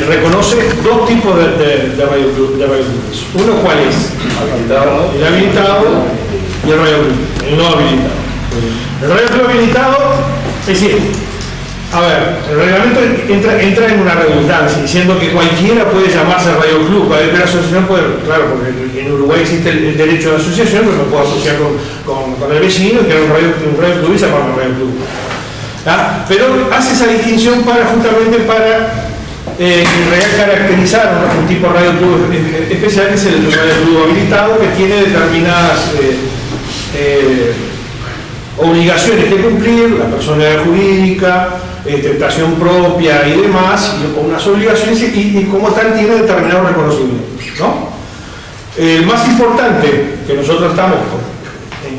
reconoce dos tipos de radioclubes. Uno, ¿cuál es? El habilitado y el radioclub, el no habilitado. El radioclub habilitado, es decir, a ver, el reglamento entra en una redundancia, diciendo que cualquiera puede llamarse radioclub, cualquier asociación puede, claro, porque en Uruguay existe el derecho de asociación, pero me puedo asociar con el vecino y crear un radioclub y llamarlo radioclub. ¿Ah? Pero hace esa distinción justamente para en realidad caracterizar un tipo de radioclub especial, que es el radioclub habilitado, que tiene determinadas obligaciones que cumplir, la personalidad jurídica, tentación propia y demás, y unas obligaciones, y como tal tiene determinados reconocimientos, ¿no? El más importante que nosotros estamos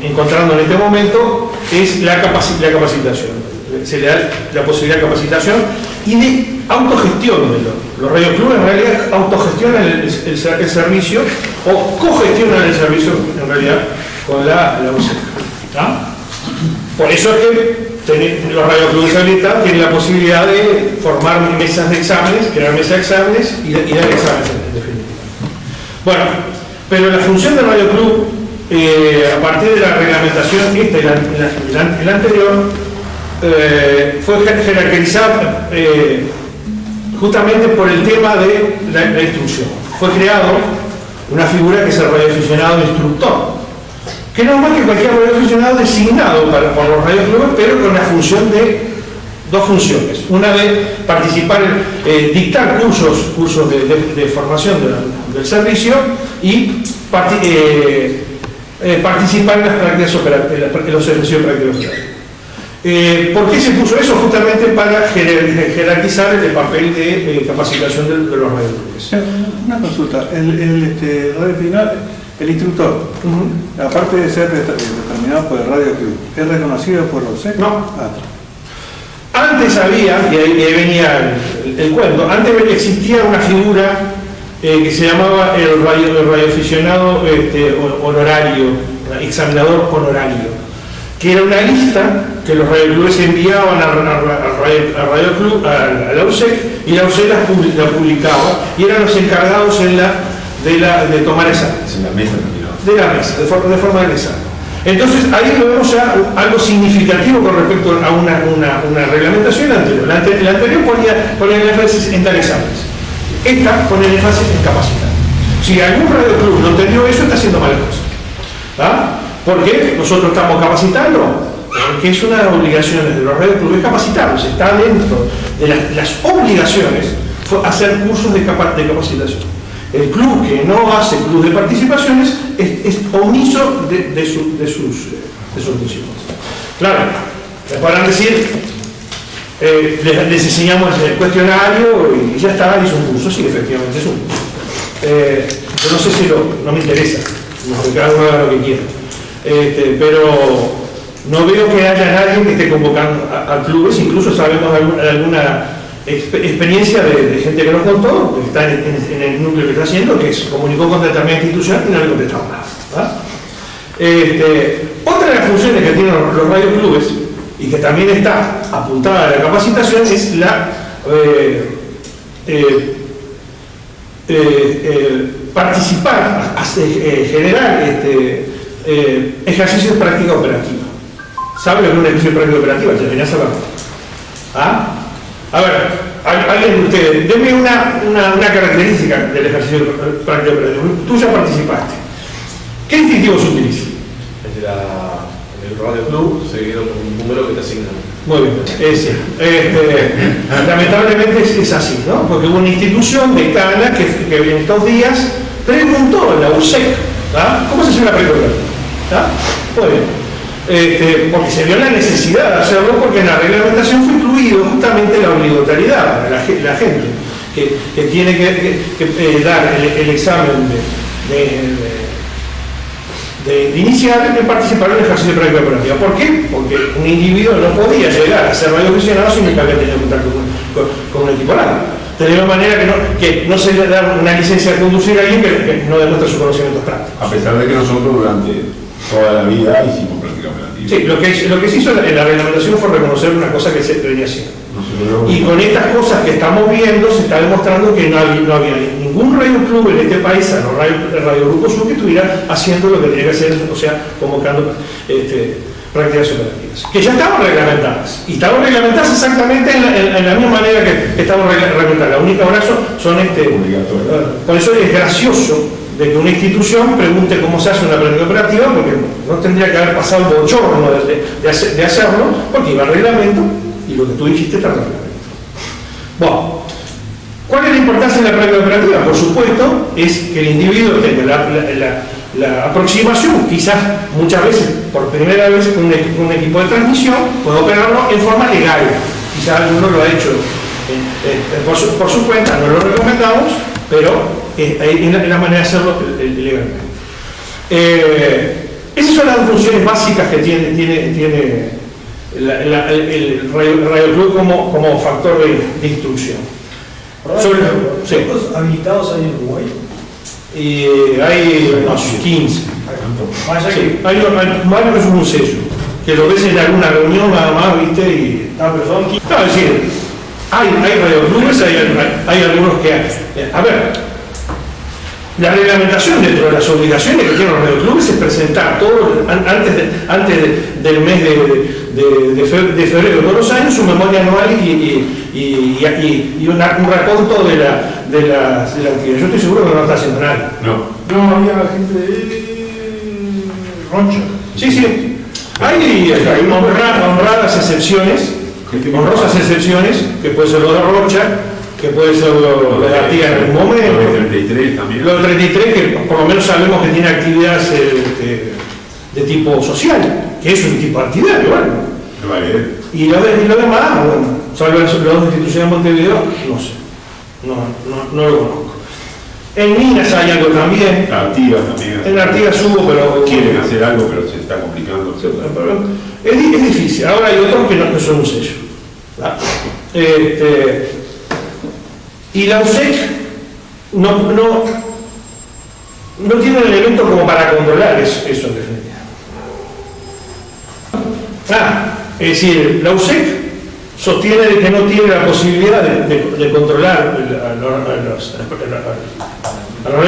encontrando en este momento es la capacitación. Se le da la posibilidad de capacitación y de autogestión. Los radioclubes en realidad autogestionan el servicio o cogestionan el servicio en realidad con la UCEC. ¿Ah? Por eso es que los radioclubes habilitados tienen la posibilidad de formar mesas de exámenes, crear mesas de exámenes y dar exámenes en definitiva. Bueno, pero la función del radioclub, a partir de la reglamentación esta y la anterior, fue jerarquizada justamente por el tema de la instrucción. Fue creado una figura que es el radioaficionado instructor, que no es más que cualquier radioaficionado designado por los radioclubes, pero con la función de dos funciones. Una de participar, dictar cursos de formación del servicio y participar en las prácticas operativas, en los ejercicios de prácticas operativas. ¿Por qué se puso eso? Justamente para jerarquizar el papel de capacitación de los radioclubes. Una consulta, el instructor, aparte de ser determinado por el radioclub, ¿es reconocido por la UCEC? No. Antes había, y ahí venía el cuento, antes existía una figura que se llamaba el radioaficionado honorario, examinador honorario, que era una lista que los radioclubes enviaban al radioclub, a la UCEC, y la UCEC la publicaba, y eran los encargados de tomar exámenes. En la mesa, de la mesa, de forma de examen. Entonces, ahí vemos ya algo significativo con respecto a una reglamentación anterior. La anterior ponía el énfasis en dar exámenes. Esta pone el énfasis en capacitar. Si algún radioclub no entendió eso, está haciendo malas cosas. ¿Ah? ¿Por qué? Nosotros estamos capacitando. Porque es una de las obligaciones de los radioclubes capacitarlos. Está dentro de las obligaciones hacer cursos de capacitación. El club que no hace club de participaciones es omiso de sus funciones. Claro, les podrán decir, les enseñamos el cuestionario y ya está, hizo un curso. Sí, efectivamente es un curso. Yo no sé si no me interesa, porque cada uno haga lo que quiera. Pero no veo que haya nadie que esté convocando a clubes, incluso sabemos alguna experiencia de gente que nos contó, que está en el núcleo que está haciendo, que se comunicó con determinada institución y no le contestaron nada. Otra de las funciones que tienen los radioclubes, y que también está apuntada a la capacitación, es la participar, generar ejercicios de práctica operativa. ¿Sabe lo que es un ejercicio de práctica operativa? Ya venía a saber. ¿Ah? A ver, alguien de ustedes, denme una característica del ejercicio de práctica operativa. Tú ya participaste. ¿Qué distintivo se utiliza? El radioclub seguido con un número que te asignan. Muy bien, lamentablemente es así, ¿no? Porque hubo una institución decana que en estos días preguntó a la UCEC, ¿ah? ¿Cómo se hace una práctica operativa? ¿Ah? Muy bien. Porque se vio la necesidad de hacerlo, porque en la reglamentación fue incluido justamente la obligatoriedad de la gente que tiene que dar el examen de inicial en participar en el ejercicio de práctica operativa. ¿Por qué? Porque un individuo no podía llegar a ser radioaficionado sin que había tenido contacto con un equiparado. De la misma manera que no se le da una licencia de conducir a alguien que no demuestra sus conocimientos prácticos. A pesar de que nosotros durante toda la vida hicimos práctica política operativa. Sí, lo que se hizo en la reglamentación fue reconocer una cosa que se venía haciendo. Y con estas cosas que estamos viendo se está demostrando que no había ningún radio club en este país, a los Radio Grupo Sur, que estuviera haciendo lo que tenía que hacer, o sea, convocando prácticas operativas, que ya estaban reglamentadas, y estaban reglamentadas exactamente en la misma manera que estaban reglamentadas. La única razón son por eso es gracioso de que una institución pregunte cómo se hace una práctica operativa, porque no tendría que haber pasado el bochorno de hacerlo, porque iba al reglamento, y lo que tú dijiste está en el reglamento. Bueno, ¿cuál es la importancia de la práctica operativa? Por supuesto, es que el individuo tenga la aproximación, quizás muchas veces, por primera vez con un equipo de transmisión, puede operarlo en forma legal. Quizás alguno lo ha hecho por su cuenta, no lo recomendamos, pero es la manera de hacerlo legalmente. Esas son las funciones básicas que tiene el Radio Club como factor de instrucción. ¿Cuántos habilitados hay en Uruguay? Hay unos 15. Sí, hay varios que son un sello, que lo ves en alguna reunión nada más, ¿viste? Pero son 15. Claro, es decir, hay radioclubes, hay algunos que... A ver, la reglamentación dentro de las obligaciones que tienen los radioclubes es presentar todo, antes del mes de febrero de todos los años, su memoria anual y un raconto de la actividad. Yo estoy seguro que no lo está haciendo nadie. No había gente de Roncha. Sí. Hay honradas excepciones, honrosas excepciones, que puede ser lo de Rocha, que puede ser lo de Artigas en algún momento. Lo de 33 también. Lo de 33, que por lo menos sabemos que tiene actividades de tipo social, que es un tipo de actividad, igual. Y lo demás, bueno, salvo las dos instituciones de Montevideo, no sé. No lo conozco. En Minas hay algo también. Artigas también. En Artigas hubo, pero quieren hacer algo, pero se está complicando. Es difícil. Ahora hay otros que son un sello. Y la USEC no tiene un elemento como para controlar eso en definitiva. Es decir, la USEC sostiene que no tiene la posibilidad de controlar a los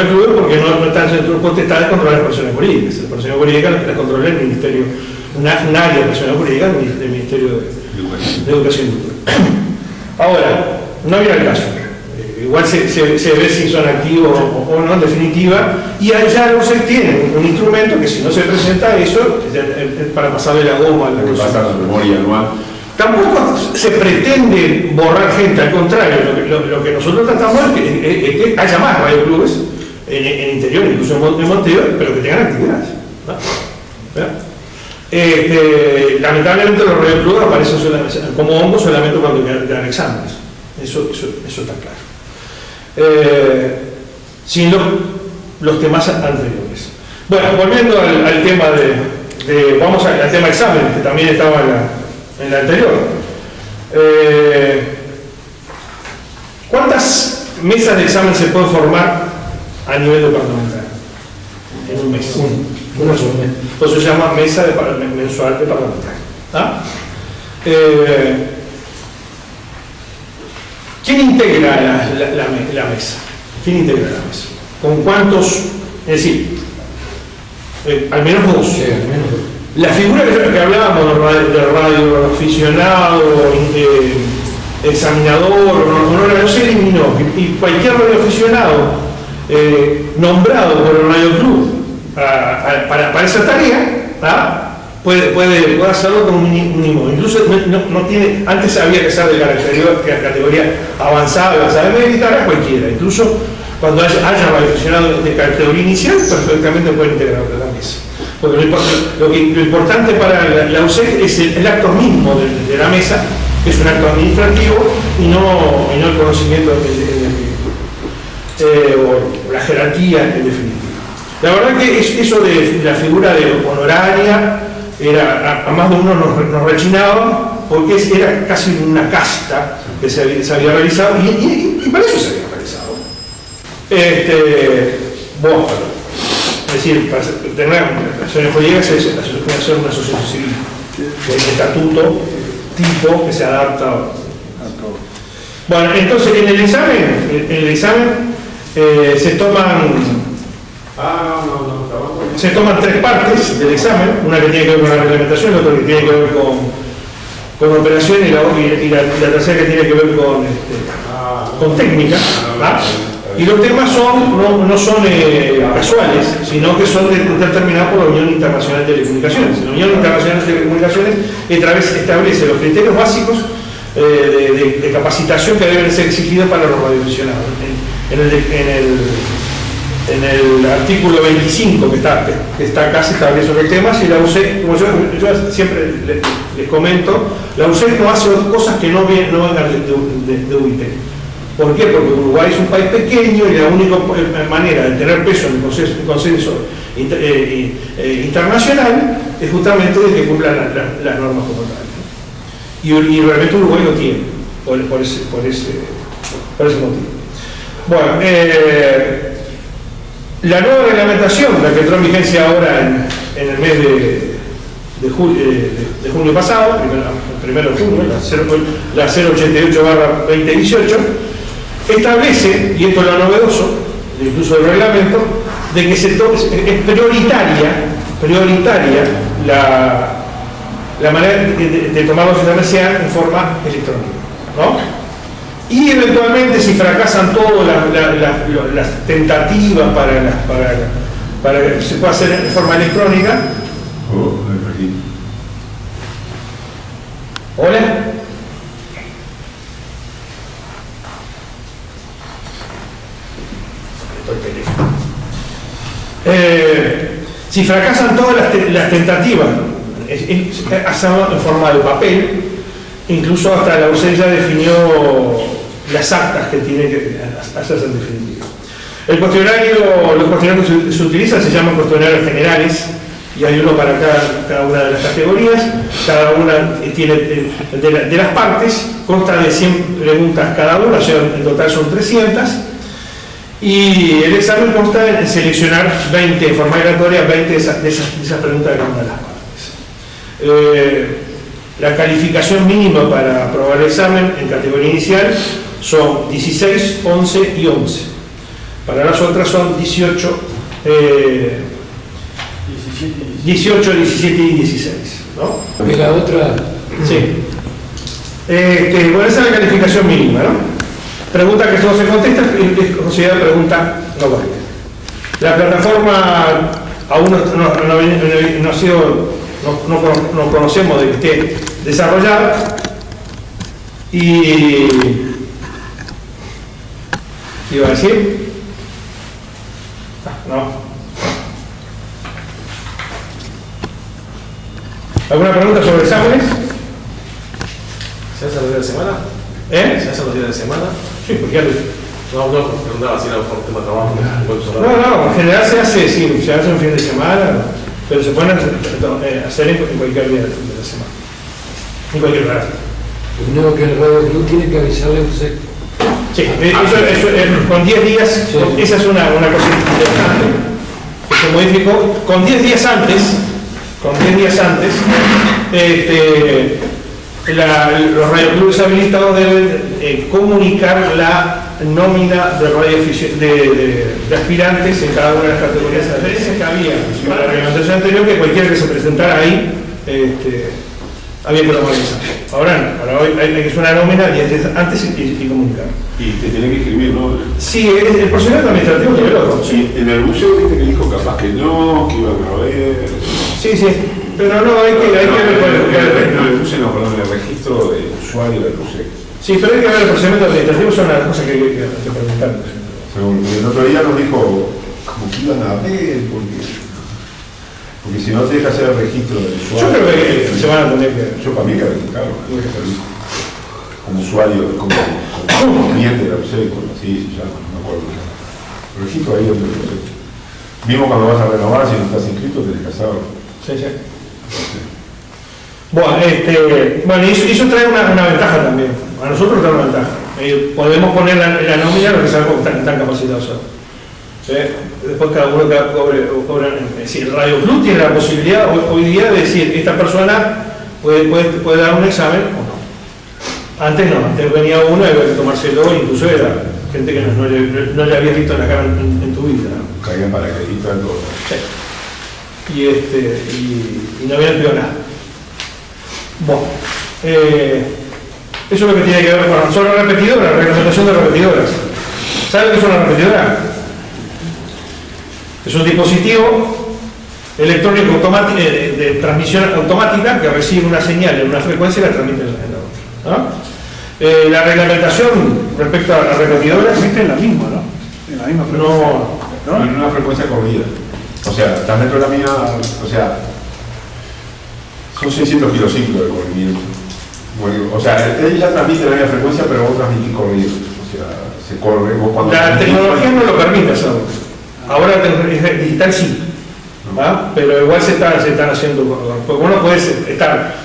clubes porque no están en su potestad de controlar las personas jurídicas. Las personas jurídicas las controla el Ministerio, un área de personas jurídicas del Ministerio de Educación y Cultura. Ahora, no había el caso. Igual se ve si son activos o no en definitiva, y allá no se tiene un instrumento que si no se presenta eso, es para pasarle la goma a la cosa. Pasar la memoria anual. Tampoco se pretende borrar gente, al contrario, lo que nosotros tratamos es que haya más radioclubes en interior, incluso en Montevideo, pero que tengan actividades. Lamentablemente los radioclubes aparecen como hongos solamente cuando dan exámenes. Eso está claro. Sin los temas anteriores. Bueno, volviendo al tema vamos al tema exámenes, que también estaba en la anterior. ¿Cuántas mesas de examen se pueden formar a nivel departamental? En un mes. Una sola. Por eso se llama mesa mensual departamental. ¿Quién integra la mesa? ¿Quién integra la mesa? ¿Con cuántos? Es decir, al menos dos. Sí, al menos dos. La figura que hablábamos de radio aficionado, examinador, no se eliminó. Y cualquier radio aficionado nombrado por el Radio Club para esa tarea, puede hacerlo con un mínimo. Incluso no tiene, antes había que ser de categoría avanzada, meditar a cualquiera. Incluso cuando haya radioaficionados de categoría inicial, perfectamente pueden integrar la mesa. Porque lo importante para la USEC es el acto mismo de la mesa, que es un acto administrativo y no el conocimiento o la jerarquía en definitiva. La verdad que eso de la figura de honoraria a más de uno nos rechinaba, porque era casi una casta que se había realizado y para eso se había realizado. Bueno, es decir, para tener asociaciones jurídicas es hacer una asociación civil, con estatuto tipo que se adapta a todo. Bueno, entonces en el examen se toman tres partes del examen, una que tiene que ver con la reglamentación, la otra que tiene que ver con operación y la tercera que tiene que ver con técnica. ¿Ah? Y los temas no son casuales, sino que son determinados por la Unión Internacional de Telecomunicaciones. La Unión Internacional de Telecomunicaciones establece los criterios básicos de capacitación que deben ser exigidos para los radioaficionados. En el artículo 25 que está acá se establece los temas, y la UCEC, como yo siempre les comento, la UCEC no hace cosas que no vengan de UIT. ¿Por qué? Porque Uruguay es un país pequeño y la única manera de tener peso en el consenso internacional es justamente de que cumplan las normas como tal. Y realmente Uruguay lo tiene, por ese motivo. Bueno, la nueva reglamentación, la que entró en vigencia ahora en el mes de junio pasado, primero de junio, la 088/2018, establece, y esto es lo novedoso, incluso del reglamento, de que es prioritaria la manera de tomar los exámenes sea en forma electrónica, ¿no? Y eventualmente, si fracasan todas las tentativas para que se pueda hacer en forma electrónica. Hola. Si fracasan todas las tentativas, hacerlo en forma de papel, incluso hasta la UCEC ya definió las actas que tiene que hacerse en definitiva. Los cuestionarios que se utilizan se llaman cuestionarios generales, y hay uno para cada una de las categorías. Cada una tiene, de las partes, consta de 100 preguntas cada una, o sea, en total son 300, y el examen consta en seleccionar 20, en forma aleatoria, 20 de esas preguntas de cada una de las partes. La calificación mínima para aprobar el examen en categoría inicial son 16, 11 y 11. Para las otras son 18, 17 y 16, ¿no? ¿Y la otra? Sí. Bueno, esa es la calificación mínima, ¿no? Pregunta que solo se contesta es considerada pregunta no válida. La plataforma aún no ha sido, no conocemos de que esté desarrollada, y ¿qué iba a decir? No. ¿Alguna pregunta sobre exámenes? ¿Se hace los días de semana? ¿Se hacen los días de semana? Sí, porque ya No, preguntaba si era por tema de trabajo. No, en general se hace un fin de semana, pero se pueden hacer en cualquier día de la semana, en cualquier horario. No, que el Radio Club tiene que avisarle a usted. Sí, eso, con 10 días, sí. Esa es una cosa interesante, que se modificó, con 10 días antes, los radioclubes habilitados deben comunicar la nómina de aspirantes en cada una de las categorías. Las diferencias que había para la reglamentación anterior, que cualquiera que se presentara ahí había que normalizar. Ahora hoy hay que hacer una nómina 10 días antes y comunicar. Y te tiene que escribir, ¿no? Sí, el procedimiento administrativo es nivel otro. Sí, en el buceo viste que dijo capaz que no, que iban a ver. Sí, pero no, hay que ver el buceo no, perdón, el registro de usuario del buceo. Sí, pero hay que ver el procedimiento administrativo, son las cosas que hay que preguntar. El otro día nos dijo como que iban a ver, porque si no te deja hacer el registro del usuario. Yo creo que se van a tener que. Yo para mí que registrarlo, como usuario, como cliente de la UCEC, así se llama, no me acuerdo. El registro ahí donde lo sé. Mismo cuando vas a renovar, si no estás inscrito, tenés que hacerlo. Sí. Bueno, y eso trae una ventaja también. A nosotros trae una ventaja. Podemos poner la nómina a los que sabemos que están capacitados. Después cada uno cobra. Es decir, el Radio Club tiene la posibilidad hoy día de decir, esta persona puede dar un examen o no. Antes no, antes venía uno y había que tomárselo, incluso era gente que no le habías visto en la cara en tu vida, ¿no? Caían para que en todo. Sí. Y no había estudiado nada. Bueno, eso es lo que tiene que ver con son las repetidoras, la reglamentación de repetidoras. ¿Saben qué es una repetidora? Es un dispositivo electrónico automático de transmisión automática que recibe una señal en una frecuencia y la transmite en la otra, ¿no? La reglamentación respecto a las repetidoras Existe en la misma, ¿no? En la misma frecuencia. No, en una frecuencia corrida. O sea, están dentro de la misma, o sea, son 600 kilociclos de corrimiento. Bueno, o sea, él ya transmite la misma frecuencia, pero vos transmitís corrido. O sea, se corre. Vos cuando la tecnología no lo permite hacerlo. Ahora digital sí, ¿va? Pero igual se están haciendo, porque uno puede estar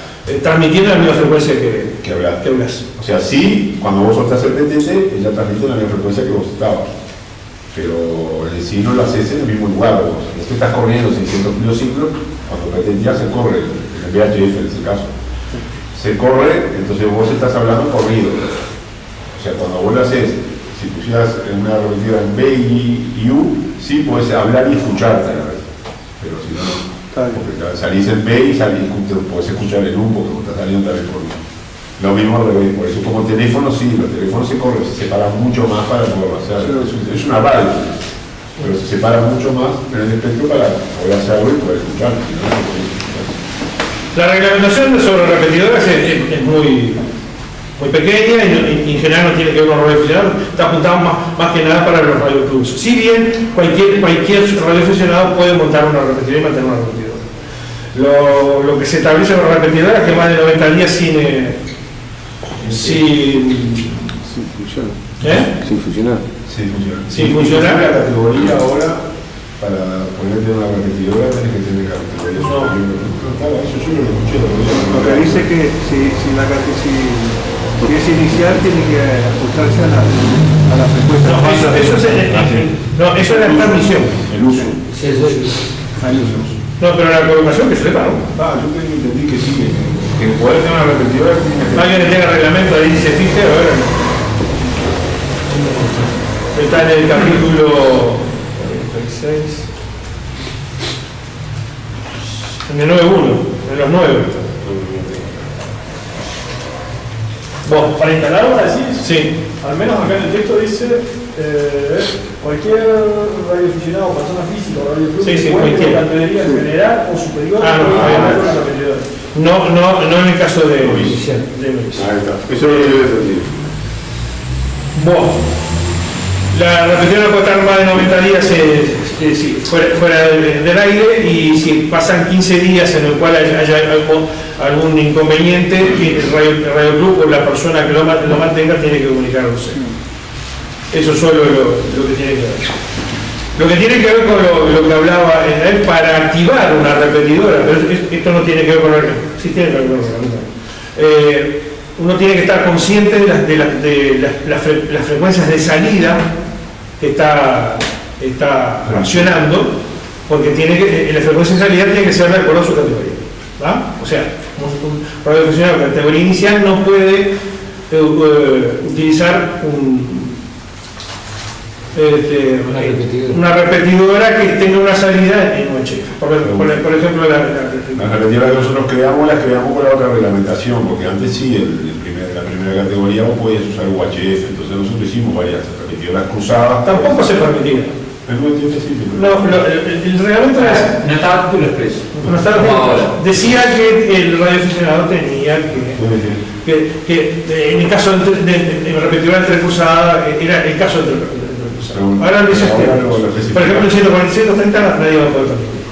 transmitiendo la misma frecuencia que hablas. O sea, sí, cuando vos soltás el PTT, ella transmite la misma frecuencia que vos estabas. Pero en sí no lo haces en el mismo lugar. Vos estás corriendo 600 kilociclos, cuando PTT se corre, el VHF en ese caso. Se corre, entonces vos estás hablando corrido. O sea, cuando vos lo haces, si pusieras en una repetidora en B y U, sí puedes hablar y escucharte a la vez. Pero si no, porque salís en B y puedes escuchar en U porque vos estás saliendo también por lo mismo al revés. Por eso como teléfono, sí, los teléfonos se corren, se separan mucho más para poder hacer. Es una radio, pero se separa mucho más en el espectro para poder hacerlo y poder escuchar. La reglamentación sobre repetidoras es muy pequeña y en general no tiene que ver con los radioaficionados, está apuntado más que nada para los radioclubs. Si bien cualquier radioaficionado puede montar una repetidora y mantener una repetidora. Lo que se establece en la repetidora es que más de 90 días sin funcionar. Sin funcionar. La categoría ahora, para ponerte una repetidora, tenés que tener categoría superior. Eso yo lo escuché. Lo que dice que si es inicial, tiene que ajustarse a la frecuencia. Eso es la transmisión. El uso. Sí, eso es. No, pero la colocación que sepa, ¿no? Yo entendí que sí, que poder tener una repetidora tiene que... Alguien que tenga reglamento ahí se fije, a ver. Está en el capítulo 46. En el 9.1, en los 9. Vos, Para instalar una decís, sí. al menos acá en el texto dice cualquier radioaficionado o persona física o radioclub Sí, que cuente con cualquiera. categoría general o superior Ah, no, puede no, instalar no. una repetidora. No en el caso de Inicial. Ahí está. Eso es lo que yo entendí. Vos, la repetidora puede estar más de 90 días fuera del aire, y si pasan 15 días en el cual haya algún inconveniente, el Radio Club o la persona que lo mantenga tiene que comunicarse. Eso solo es lo que tiene que ver. Lo que tiene que ver con lo que hablaba es para activar una repetidora, pero esto no tiene que ver con el... Sí tiene que ver con el... uno tiene que estar consciente de las frecuencias de salida que está accionando, porque la frecuencia de salida tiene que ser de acuerdo a su categoría, ¿va? O sea, un radioaficionado de categoría inicial no puede utilizar una repetidora que tenga una salida en UHF. Por ejemplo, Las repetidoras que nosotros creamos, las creamos con la otra reglamentación, porque antes sí, la primera categoría vos podías usar UHF, entonces nosotros hicimos varias repetidoras cruzadas. tampoco se permitía. El UHF sí, El reglamento era... No estaba a título expreso. No estaba decía que el radioaficionado tenía que en el caso de repetidora entrecruzada, era el caso de entrecruzada. Ahora lo dice usted. Por ejemplo, el 146, 130 nadie va a poder permitir.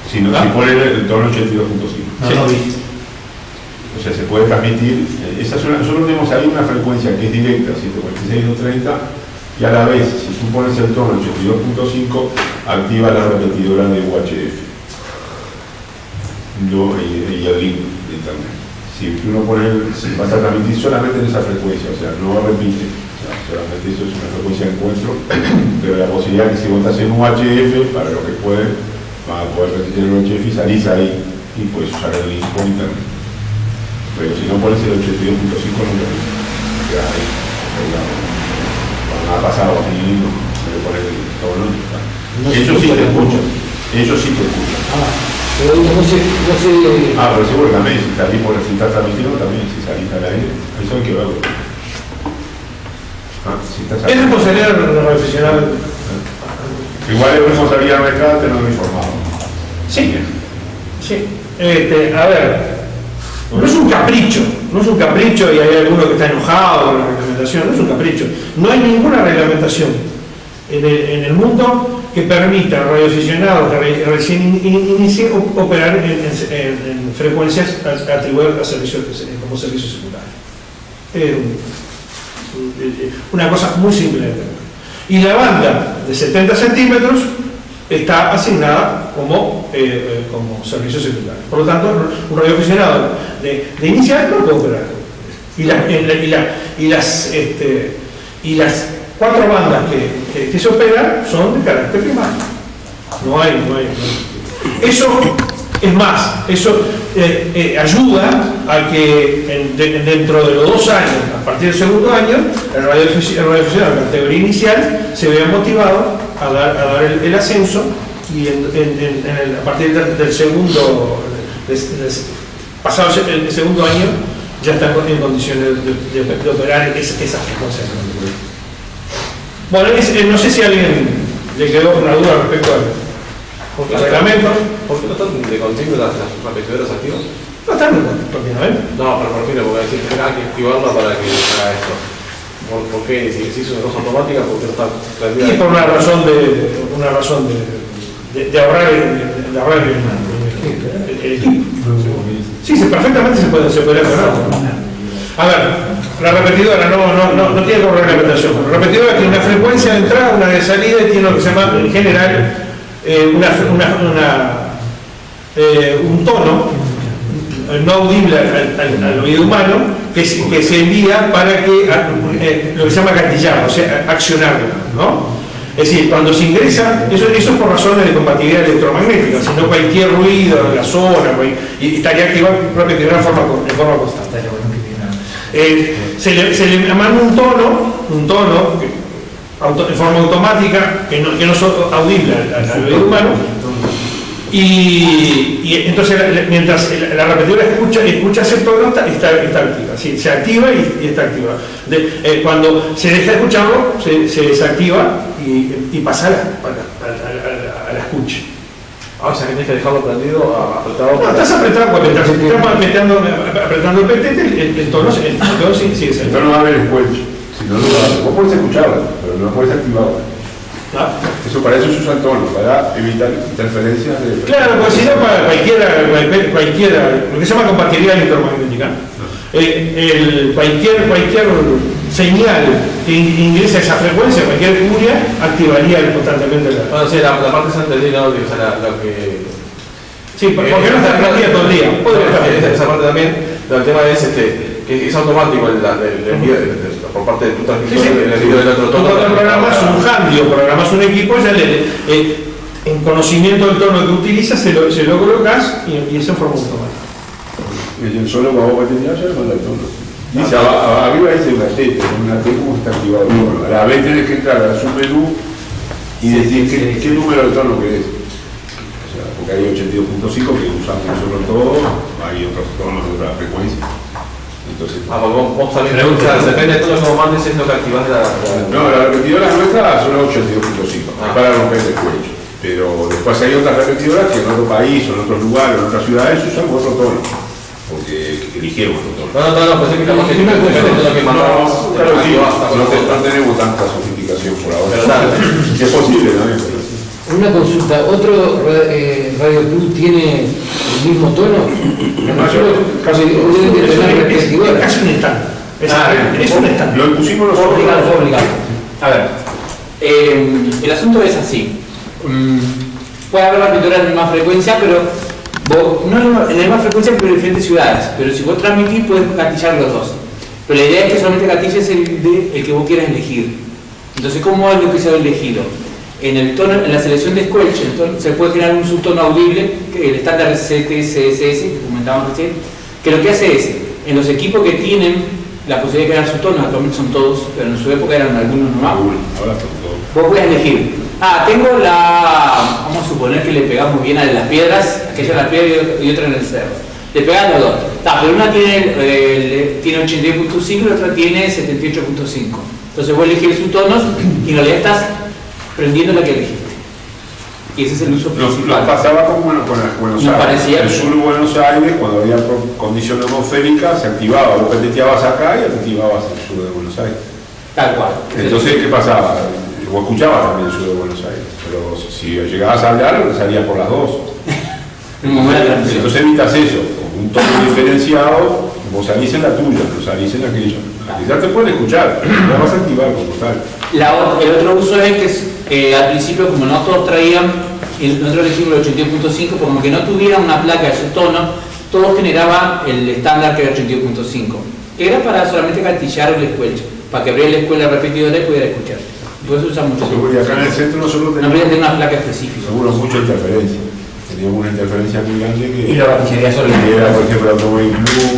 Si ponen el tono 82.5. No vi. O sea, se puede transmitir. Nosotros tenemos ahí una frecuencia que es directa, 146, 230, y a la vez, si tú pones el tono 82.5, activa la repetidora de UHF. Y el link de internet. Si tú no pones, vas a transmitir solamente en esa frecuencia, o sea, no repite. Solamente eso es una frecuencia de encuentro, pero la posibilidad que si vos estás en un UHF, para lo que pueden, van a poder repetir el UHF y salís ahí y puedes usar el link por internet. Pero si no pones el 82.5 no te queda ahí. Van a pasar a mí, no le pones el todo. Ellos sí te escuchan. Ellos sí te escuchan. Pero no sé. Pero seguro que también, si salís por si estás transmitiendo, también si salís al aire, eso hay que verlo. Si estás Es responsabilidad del profesional. Igual es responsabilidad nuestra tenerlo informado. Sí. A ver, no es un capricho y hay alguno que está enojado con la reglamentación, no es un capricho. No hay ninguna reglamentación en el mundo que permita a radioaficionados que recién inicien operar en frecuencias atribuidas a servicios como servicios secundarios. Una cosa muy simple de entender. Y la banda de 70 centímetros está asignada como servicio secundario. Por lo tanto, un radioaficionado de inicial no puede operar. Y las 4 bandas que se operan son de carácter primario. No hay. Eso es más, eso ayuda a que dentro de los 2 años, a partir del segundo año, el radioaficionado de la categoría inicial se vea motivado a dar el ascenso y a partir del segundo, pasado el segundo año, ya está en condiciones de operar esa frecuencia. Bueno, no sé si a alguien le quedó una duda respecto al reglamento. ¿Por qué no están de continuo las repetidoras activas? No están continuamente. No, pero por fin le voy a decir que hay que activarla para que haga esto. ¿Por qué? Si hizo una cosa automática, ¿por qué no está prendida? Y por una razón de ahorrar el equipo. Sí, perfectamente se puede ahorrar. A ver, la repetidora no tiene como reglamentación. La repetidora tiene una frecuencia de entrada, una de salida y tiene lo que se llama en general un tono no audible al oído humano que se envía para que lo que se llama gatillar, o sea, accionarlo, ¿no? Es decir, cuando se ingresa, eso es por razones de compatibilidad electromagnética, sino cualquier ruido en la zona, y estaría activado repetidora en forma constante. Se le manda un tono en forma automática que no es audible al oído humano, y entonces mientras la repetidora escucha ese tono está activa, ¿sí? Se activa y está activa. Cuando se deja de escucharlo se desactiva y pasa a la escucha. O sea que tienes que dejarlo prendido, apretado. No, estás apretado, mientras estás apretando el petete, el tono sigue saliendo. Esto no va a haber escucha. Si no, vos podés escucharla, pero no puedes activarla. Eso para eso se usa el tono, para evitar interferencias de... Claro, porque si no para cualquiera, lo que se llama compatibilidad electromagnética, cualquier señal que ingrese a esa frecuencia, cualquier curia, activaría constantemente la... Bueno, sí, la parte central, ¿no? O sea, lo que... Sí, porque no está prendida todo el día. Esa parte también, pero el tema es que es automático el envío por parte de tu transmisor, el envío del otro tono. Tú programas un handy o programas un equipo, ya en conocimiento del tono que utilizas, se lo colocas y eso en forma automática. Y el solo cuando vos metés ya le manda el tono. Dice, arriba dice una T, una T como está activado el tono. A la vez tenés que entrar a su menú y decir qué número de tono querés. O sea, porque hay 82.5 que usamos nosotros todos, hay otros tonos de otra frecuencia. Entonces, vos también depende de todo lo que mandes, es lo que activás No, la repetidora nuestra son 82.5, para romper el cuello. Pero después hay otras repetidoras que en otro país o en otros lugares o en otras ciudades usan otro tono. Porque eligieron otro tono. No, pues es que estamos depende de lo que mandamos. No tenemos tanta sofisticación por ahora. Es posible también. Una consulta, ¿otro Radio Club tiene el mismo tono? Casi un estándar. Es un estándar. Lo pusimos nosotros. Obligado. A ver, el asunto es así. Puede haber repetidoras de misma frecuencia, pero vos, no en la misma frecuencia pero en diferentes ciudades. Pero si vos transmitís, puedes gatillar los dos. Pero la idea es que solamente gatilles el que vos quieras elegir. Entonces, ¿cómo es lo que se ha elegido? En el tono, en la selección de Squelch, se puede crear un subtono audible, que el estándar CTCSS, que comentábamos recién, que lo que hace es, en los equipos que tienen la posibilidad de crear subtonos, actualmente son todos, pero en su época eran algunos nomás, Ahora son todos. vos puedes elegir. Tengo vamos a suponer que le pegamos bien a las piedras, aquella en las piedras y otra en el cerro. Le pegan los dos. Pero una tiene 82.5 y la otra tiene 78.5. Entonces vos elegís subtonos y en realidad estás prendiendo la que elegiste. Y ese es el uso principal. Nos pasaba como con Buenos Aires. El sur de Buenos Aires, cuando había condición atmosférica, se activaba. Vos peteteabas acá y activabas el sur de Buenos Aires. Tal cual. Entonces, ¿qué pasaba? Vos escuchabas también el sur de Buenos Aires, pero si llegabas a hablar, salía por las dos. Entonces evitas eso. Con un tono diferenciado, vos salís en la tuya, no salís en aquella. Ya te pueden escuchar, la vas a activar como tal. El otro uso es que al principio, como no todos traían, nosotros elegimos el 82.5, como que no tuviera una placa de subtono, todos generaban el estándar que era 82.5. Era para solamente gatillar el Squelch, para que abriera la escuela repetidora y pudiera escuchar. Por eso usa mucho. Y acá en el centro nosotros no teníamos una placa específica. Seguro mucha interferencia. Teníamos una interferencia muy grande que... Y la batillaría solo. Era, por ejemplo, el Automóvil Club,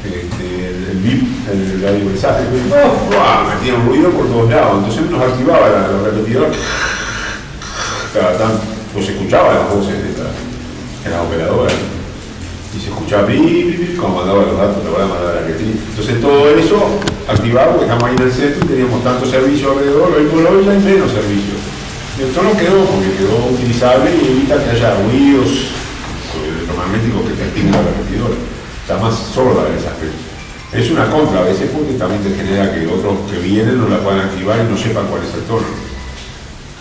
el VIP, el radio mensaje. Metía un ruido por todos lados. Entonces nos activaba la repetidora. Pues se escuchaba las voces de la operadora. Y se escuchaba pip, como mandaba los datos, la verdad mandaba la que tiene. Entonces todo eso activado, porque estamos ahí en el centro y teníamos tanto servicio alrededor, hoy por hoy ya hay menos servicio. El tono quedó porque quedó utilizable y evita que haya ruidos electromagnéticos que te activen la repetidora. Está más sorda en ese aspecto. Es una contra a veces porque también te genera que otros que vienen no la puedan activar y no sepan cuál es el tono.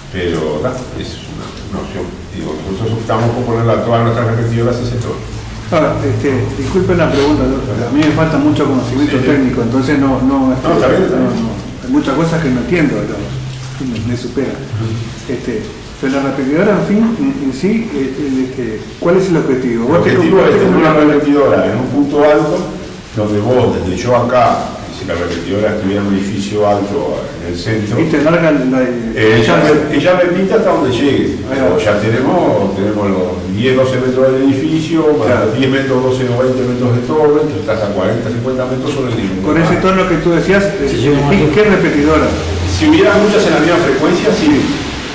Pero es una opción. Digo, nosotros optamos por ponerle a todas nuestras repetidoras ese tono. Ahora, disculpen la pregunta, doctor. A mí me falta mucho conocimiento técnico, entonces no, está bien. hay muchas cosas que no entiendo, me supera. Pero la repetidora, en fin, en sí, ¿cuál es el objetivo? El objetivo es tener una repetidora en un punto alto, donde vos, desde yo acá, si la repetidora estuviera en un edificio alto en el centro, y te larga ella repite hasta donde llegue. Pero ya tenemos los 10-12 metros del edificio, más 10 metros, 12 o 20 metros de torre, entonces estás a 40-50 metros sobre el nivel. Con ese tono que tú decías, ¿qué repetidora? Si hubiera muchas en la misma frecuencia, sí.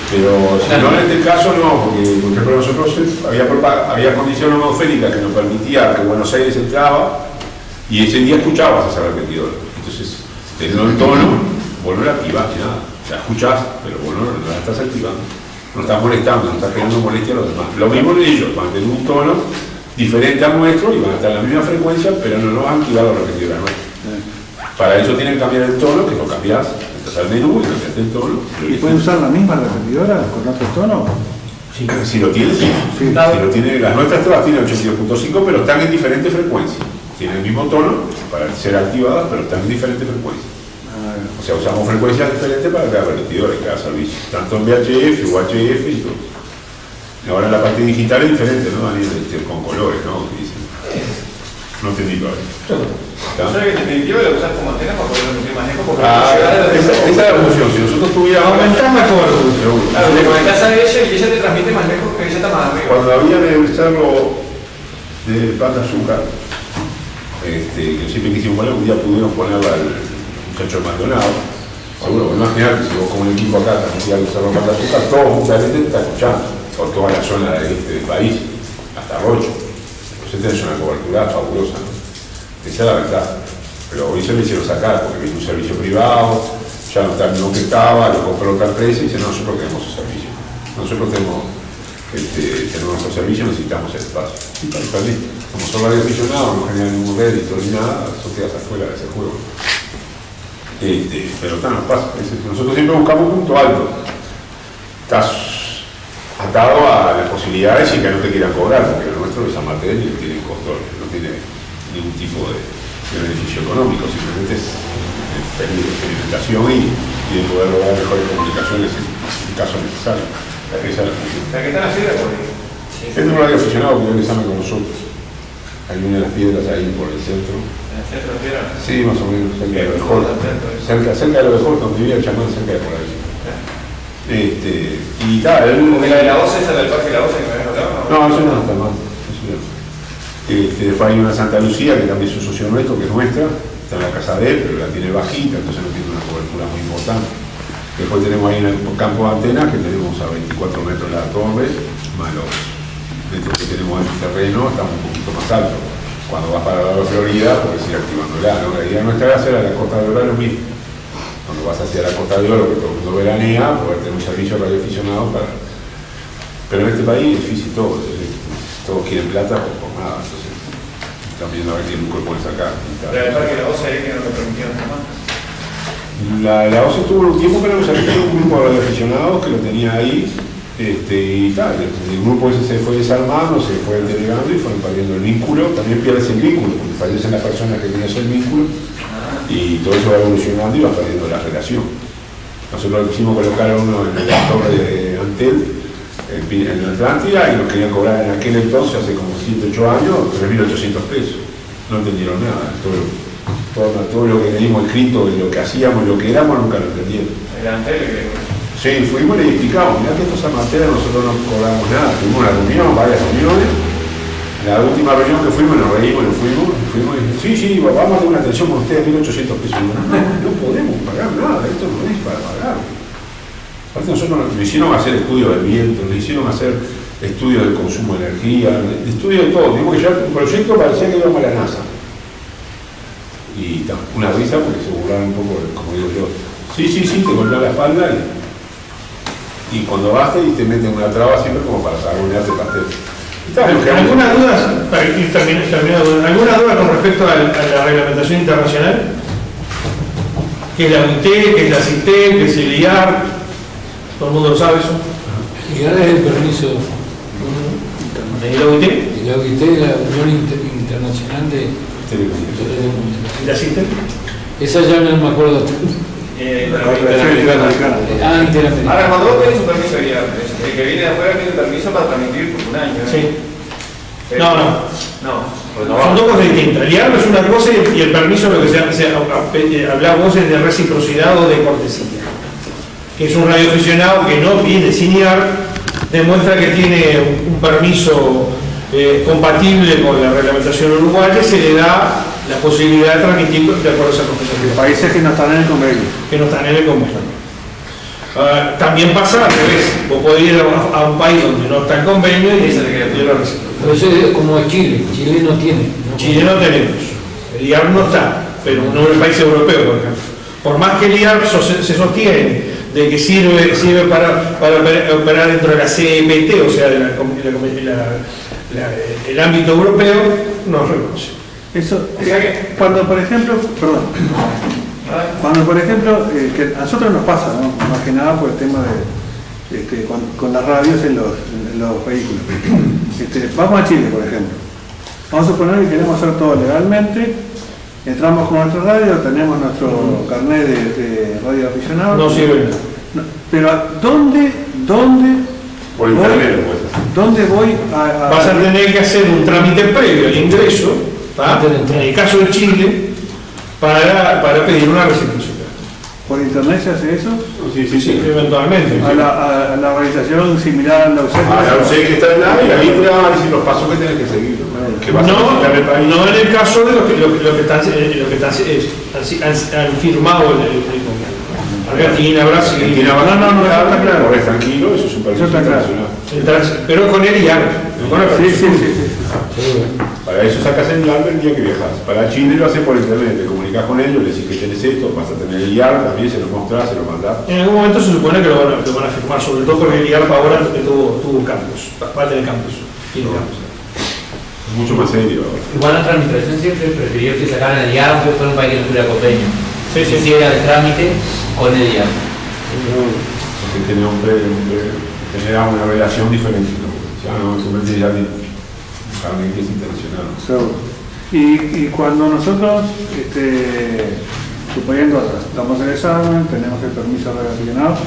Pero si no, en este caso no, porque por ejemplo nosotros había condición atmosférica que nos permitía que Buenos Aires entraba y ese día escuchabas esa repetidora. Entonces, teniendo el tono, vos no la activás, nada. La escuchás, pero vos no la estás activando. No estás molestando, no estás generando molestia a los demás. Lo mismo de ellos, van a tener un tono diferente al nuestro y van a estar en la misma frecuencia, pero no van a activar la repetidora nuestra. Para eso tienen que cambiar el tono, que lo cambiás. Entras al menú y cambiaste el tono. ¿Y pueden usar la misma repetidora con otro tono? Sí. Si lo tienes, sí. Si lo tiene, las nuestras todas tienen 82.5, pero están en diferentes frecuencias. Tienen el mismo tono para ser activadas, pero están en diferentes frecuencias. O sea, usamos frecuencias diferentes para cada repetidora y cada servicio. Tanto en VHF, UHF y todo. Y ahora la parte digital es diferente, ¿no? Con colores, ¿no? No entendí todavía. O sea que en definitiva lo usás como antena para poder meter manejo porque esa es la función. Si nosotros tuviéramos... Aumentar mejor. Claro, le conectás a ella y ella te transmite más lejos que ella está más arriba. Cuando había en el cerro de Pata Azúcar, que siempre quisimos poner, un día pudieron ponerla al muchacho Maldonado. Seguro, imagínate, si vos con un equipo acá transmitía el cerro de Pata Azúcar, todo justamente te está escuchando por toda la zona del país, hasta Rocho. Entonces tenés una cobertura fabulosa, ¿no? Esa es la verdad. Pero hoy se lo hicieron sacar porque vino un servicio privado, ya no está el mismo que estaba, lo compró otra empresa y dice, no, nosotros queremos ese servicio. Nosotros tenemos nuestro servicio, necesitamos el espacio. Y está listo. Como son radioaficionados, no generan ningún rédito ni nada, son quedas afuera de ese juego. Pero nos pasa. Nosotros siempre buscamos un punto alto. Estás atado a las posibilidades y que no te quieran cobrar, porque lo nuestro es San Martín y no tiene costo, no tiene ningún tipo de beneficio económico, simplemente es experimentación y de poder lograr mejores comunicaciones en caso necesario. Esa es la función. ¿La que están haciendo? Es un radioaficionado que viene examen con nosotros. Hay una de las piedras ahí por el centro. ¿En el centro de Piedra? Sí, más o menos, cerca de lo mejor. Cerca de lo mejor, donde vivía el chamán, cerca de por ahí. Y tal, ¿Porque la de la OCE, esa del Parque de la OCE que me habías hablado? no, eso no está mal. Después hay una Santa Lucía, que también es un socio nuestro, que es nuestra, está en la casa de él, pero la tiene bajita, entonces no tiene una cobertura muy importante. Después tenemos ahí en el campo de antenas, que tenemos a 24 metros la torre, más los metros que tenemos en el terreno, estamos un poquito más altos. Cuando vas para la Florida, puedes ir activándola, ¿no? La idea nuestra es hacer a la Costa de Oro lo mismo. Cuando vas hacia la Costa de Oro, que todo el mundo veranea, poder tener un servicio radioaficionado para... Pero en este país es difícil todo, todos quieren plata por nada, entonces también a ver qué lucro pueden sacar. Pero el Parque de la OCE ahí que no me permitieron jamás. La OCE tuvo un tiempo que era un grupo de radioaficionados que lo tenía ahí, y tal, el grupo ese se fue desarmando, se fue delegando y fueron perdiendo el vínculo, también pierdes el vínculo, porque fallecen las personas que tienes el vínculo, y todo eso va evolucionando y va perdiendo la relación. Nosotros quisimos colocar a uno en la torre de Antel, en la Atlántida, y nos querían cobrar en aquel entonces, hace como 7, 8 años, 3.800 pesos. No entendieron nada. Todo lo que teníamos escrito, de lo que hacíamos, lo que éramos, nunca lo entendieron. ¿El Antel que Sí, fuimos y le explicamos, mirá que estos amateurs nosotros no cobramos nada. Tuvimos una reunión, varias reuniones. La última reunión que fuimos, nos reímos, nos fuimos y sí, vamos a tener una atención con ustedes, 1.800 pesos. No podemos pagar nada, esto no es para pagar. Aparte nosotros nos hicieron hacer estudios del viento, nos hicieron hacer estudios del consumo de energía, estudios de todo. Tuvimos que llevar un proyecto, parecía que íbamos a la NASA. Y una risa porque se burlaron un poco, como digo yo. Sí, te golpean la espalda y cuando vas y te meten una traba siempre como para arruinarte el pastel. ¿Algunas dudas, para ir terminando, alguna duda con respecto a la reglamentación internacional? ¿Qué es la OIT, qué es la CITES, qué es el IAR? ¿Todo el mundo lo sabe eso? IAR es el permiso. ¿Y la OIT? Y la OIT es la Unión Internacional de ¿Y la CITES? Esa ya no me acuerdo. Interamericana. Interamericana. Ahora, cuando vos pedís un permiso guía, el que viene de afuera tiene un permiso para transmitir por un año. Sí. Pero, Son dos cosas distintas. El IAR es una cosa y el permiso, lo que hablamos es de reciprocidad o de cortesía. Que es un radioaficionado que no viene sin IAR, demuestra que tiene un permiso compatible con la reglamentación uruguaya, se le da la posibilidad de transmitir de acuerdo a esa profesión. Países que no están en el convenio. Que no están en el convenio. También pasa al revés. Vos podés ir a un país donde no está el convenio y lo recibir. Pero eso es como Chile. Chile no tiene. Chile no tenemos. El IAR no está, pero no en el país europeo, por ejemplo. Por más que el IAR se sostiene de que sirve para operar dentro de la CEPT, o sea, el ámbito europeo, no reconoce. Eso, cuando por ejemplo, que a nosotros nos pasa, ¿no? Más que nada por el tema de con las radios en los vehículos. Vamos a Chile, por ejemplo. Vamos a suponer que queremos hacer todo legalmente, entramos con nuestra radio, tenemos nuestro carnet de radio aficionado. No sirve. No, pero ¿dónde por internet, pues. ¿Dónde voy a...? Vas a tener que hacer un trámite previo al ingreso, en el caso de Chile, para pedir una reciprocidad. ¿Por internet se hace eso? Sí, eventualmente. A la organización similar a la UCEC. La UCEC que está en la y ahí te van a decir los pasos que tienes que seguir. Que vas a visitar el país. No en el caso de los que han firmado el convenio. Argentina, Brasil. No, está claro. Tranquilo, eso es un permiso internacional. Pero con el IAR. Sí. Para eso sacas el IAR el día que viajas. Para Chile lo haces por internet, te comunicas con ellos, le decís que tenés esto, vas a tener el IAR, también se lo mostrás, se lo mandás. En algún momento se supone que lo van a firmar, sobre todo porque el IAR ahora tuvo cambios, va a tener cambios. Tiene cambios. Mucho más serio. Igual nuestra administración siempre prefirió que sacaran el IAR aunque fuera un país que no tuviera convenio. Sí. Hiciera el trámite con el IAR. Porque genera una relación diferente, ¿no? Ya no se mete ya alguien que es internacional. Y cuando nosotros, suponiendo estamos en el examen, tenemos el permiso relacionado,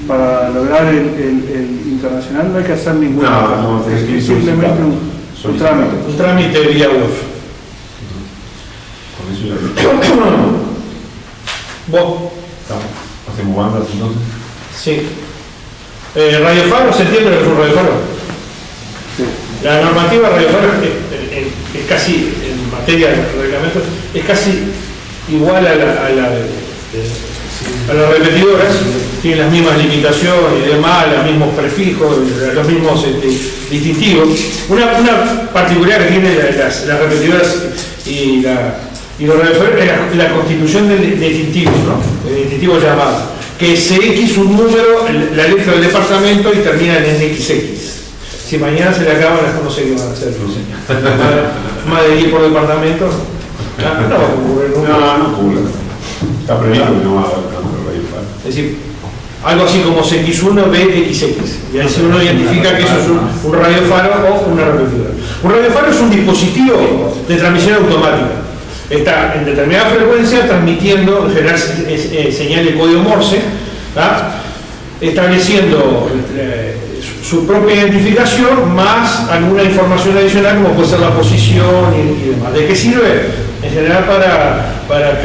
para lograr el internacional no hay que hacer ninguna. No, tenés que ir simplemente Un trámite. Un trámite vía web. Con eso ya ¿Vos? hacemos bandas entonces. Sí. Radio Faro, ¿se entiende lo que es un Radio Faro? Sí. La normativa Radio Faro es casi, en materia de reglamentos, es casi igual a las repetidoras, tiene las mismas limitaciones y demás, los mismos prefijos, los mismos distintivos. Una particularidad que tienen las repetidoras y los radiofaros es la constitución de distintivos, ¿no? El distintivo llamado, que es CX un número, la letra del departamento y termina en XX. Si mañana se le acaban, no sé qué van a hacer. Más de 10 por departamento. No va a ocurrir nunca. No ocurre. Está previsto que no va a haber tanto radio faro. Es decir, algo así como CX1, BXX. Y ahí uno identifica que eso es un radiofaro o una repetidora. Un radiofaro es un dispositivo de transmisión automática. Está en determinada frecuencia transmitiendo, en general señal de código Morse, ¿tá? Estableciendo su propia identificación más alguna información adicional como puede ser la posición y demás. ¿De qué sirve? En general para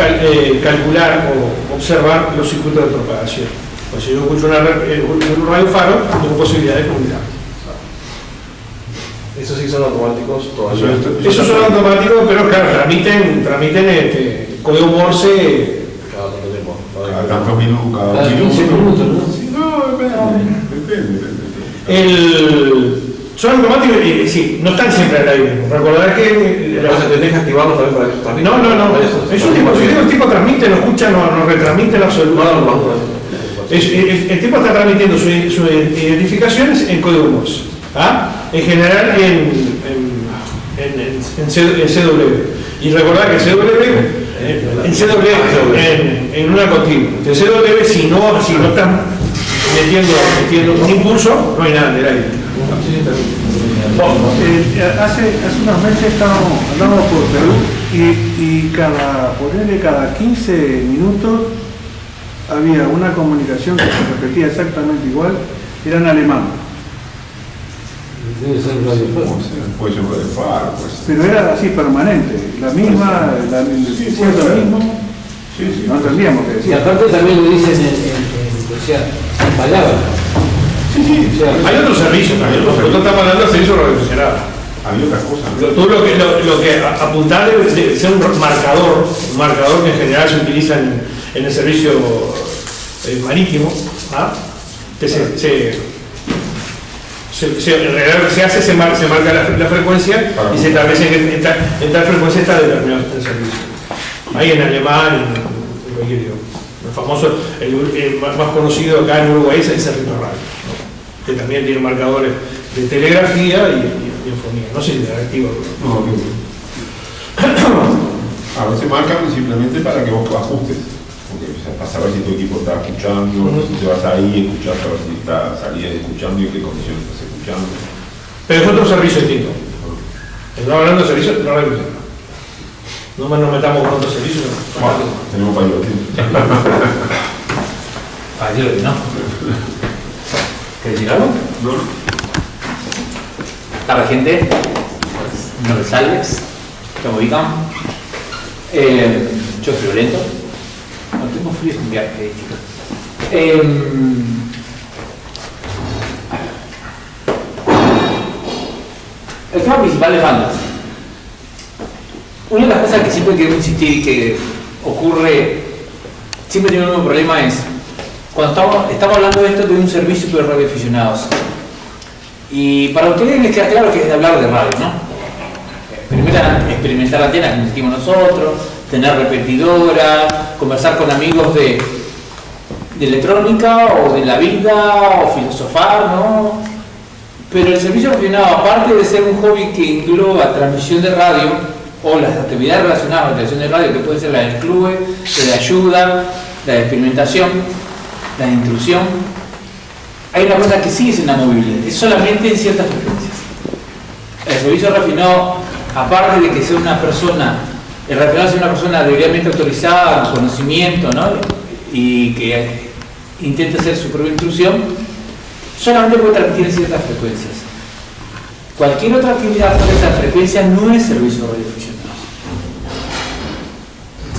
calcular o observar los circuitos de propagación. Pues si yo escucho un radiofaro, tengo posibilidad de comunicar. Esos sí son automáticos todavía. Esos son automáticos, pero claro, transmiten código Morse Cada tanto tiempo. Cada tantos minutos, Cada 15 minutos, ¿no? Sí, no, depende. son automáticos y sí, no están siempre al aire. Recordar que Entonces tenés que activarlos también para que transmita. no. Es un dispositivo, el tipo transmite, no escucha, no retransmite en absoluto. El tipo está transmitiendo sus identificaciones en código Morse. En general en CW. Y recordar que en una continua. En CW, si no están metiendo un impulso, no hay nada en el aire. Hace unos meses andamos por Perú y cada 15 minutos había una comunicación que se repetía exactamente igual, era en alemán. Debe ser radio faro. Puede ser un radio faro, pues. Pero era así permanente, la misma, decía lo mismo, Sí. no entendíamos qué Y decía. aparte también lo dicen en palabras. Sí. O sea, Hay otros servicios también. Nosotros estamos hablando de servicios radioaficionados. Había otras cosas. Tú lo que apuntar debe ser un marcador que en general se utiliza en el servicio marítimo, que se marca la frecuencia y se establece que en tal frecuencia está determinado el servicio. Ahí en alemán, en cualquier idioma. El famoso, el más conocido acá en Uruguay es el Cerrito Radio, ¿no? Que también tiene marcadores de telegrafía y infonía. No sé si es activo. No. A veces marcan simplemente para que vos ajustes. Porque, o sea, para saber si tu equipo está escuchando, si te vas ahí, escuchar, saber si está saliendo escuchando y en qué condiciones estás escuchando. Pero es otro servicio distinto. Estamos hablando de servicios no radioaficionados. No nos metamos con otros servicios. Bueno, tenemos para divertir. Ayer, ¿no? ¿Querés decir algo? No. Hola gente, mi nombre es Alex, que me ubican. Yo soy violento. No tengo frío en viaje, chicos. El tema principal es bandas. Una de las cosas que siempre quiero insistir y que ocurre, siempre tiene un mismo problema es cuando estamos hablando de esto de un servicio de radioaficionados. Y para ustedes les queda claro que es de hablar de radio, ¿no? Experimentar antenas, como dijimos nosotros, tener repetidora, conversar con amigos de electrónica o de la vida o filosofar, ¿no? Pero el servicio aficionado, aparte de ser un hobby que engloba transmisión de radio o las actividades relacionadas a la transmisión de radio, que puede ser la del club, la de ayuda, la de experimentación, la de intrusión, hay una cosa que sí es inamovible, es solamente en ciertas frecuencias. El servicio refinado, aparte de que sea una persona, el refinado sea una persona debidamente autorizada, con conocimiento, ¿no? Y que intente hacer su propia intrusión, solamente puede transmitir en ciertas frecuencias. Cualquier otra actividad fuera de esa frecuencia no es servicio radioaficionado.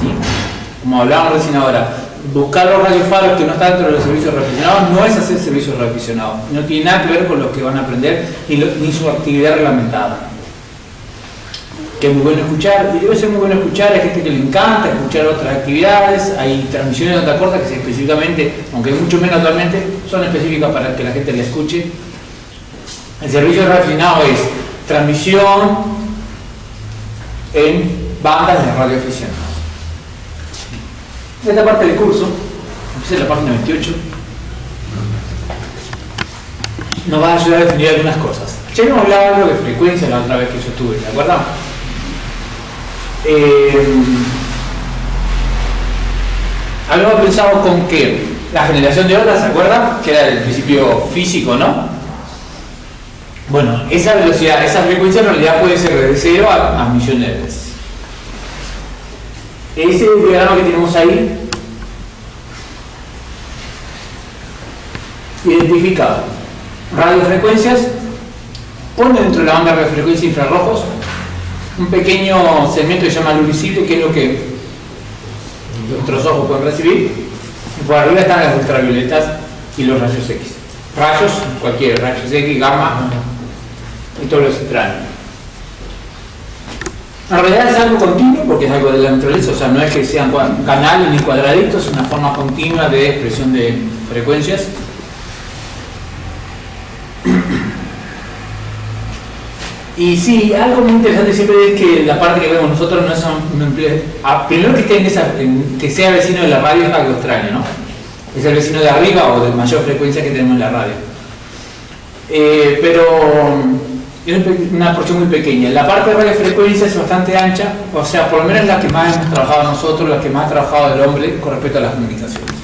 ¿Sí? Como hablábamos recién ahora, buscar los radiofaros que no están dentro de los servicios radioaficionados no es hacer servicios radioaficionados. No tiene nada que ver con lo que van a aprender ni su actividad reglamentada. Que es muy bueno escuchar, y debe ser muy bueno escuchar, hay gente que le encanta escuchar otras actividades, hay transmisiones de onda corta que específicamente, aunque mucho menos actualmente, son específicas para que la gente la escuche. El servicio radioaficionado es transmisión en bandas de radioaficionados. Esta parte del curso, empieza en la página 28, nos va a ayudar a definir algunas cosas. Ya hemos hablado algo de frecuencia la otra vez que yo estuve, ¿de acuerdo? Habíamos pensado con que la generación de ondas, ¿se acuerdan? Que era el principio físico, ¿no? Bueno, esa velocidad, esa frecuencia en realidad puede ser de 0 a millones de veces. Ese diagrama que tenemos ahí identifica radiofrecuencias, pone dentro de la banda de radiofrecuencia infrarrojos un pequeño segmento que se llama luz visible, que es lo que nuestros ojos pueden recibir, y por arriba están las ultravioletas y los rayos X. Rayos, cualquier rayos X, gamma y todo lo extraño. En realidad es algo continuo porque es algo de la naturaleza, o sea, no es que sean canales ni cuadraditos, es una forma continua de expresión de frecuencias. Y sí, algo muy interesante siempre es que la parte que vemos nosotros no es primero que esté que sea vecino de la radio es algo extraño, ¿no? Es el vecino de arriba o de mayor frecuencia que tenemos en la radio. Pero es una porción muy pequeña. La parte de radiofrecuencia es bastante ancha, o sea, por lo menos la que más hemos trabajado nosotros, la que más ha trabajado el hombre con respecto a las comunicaciones.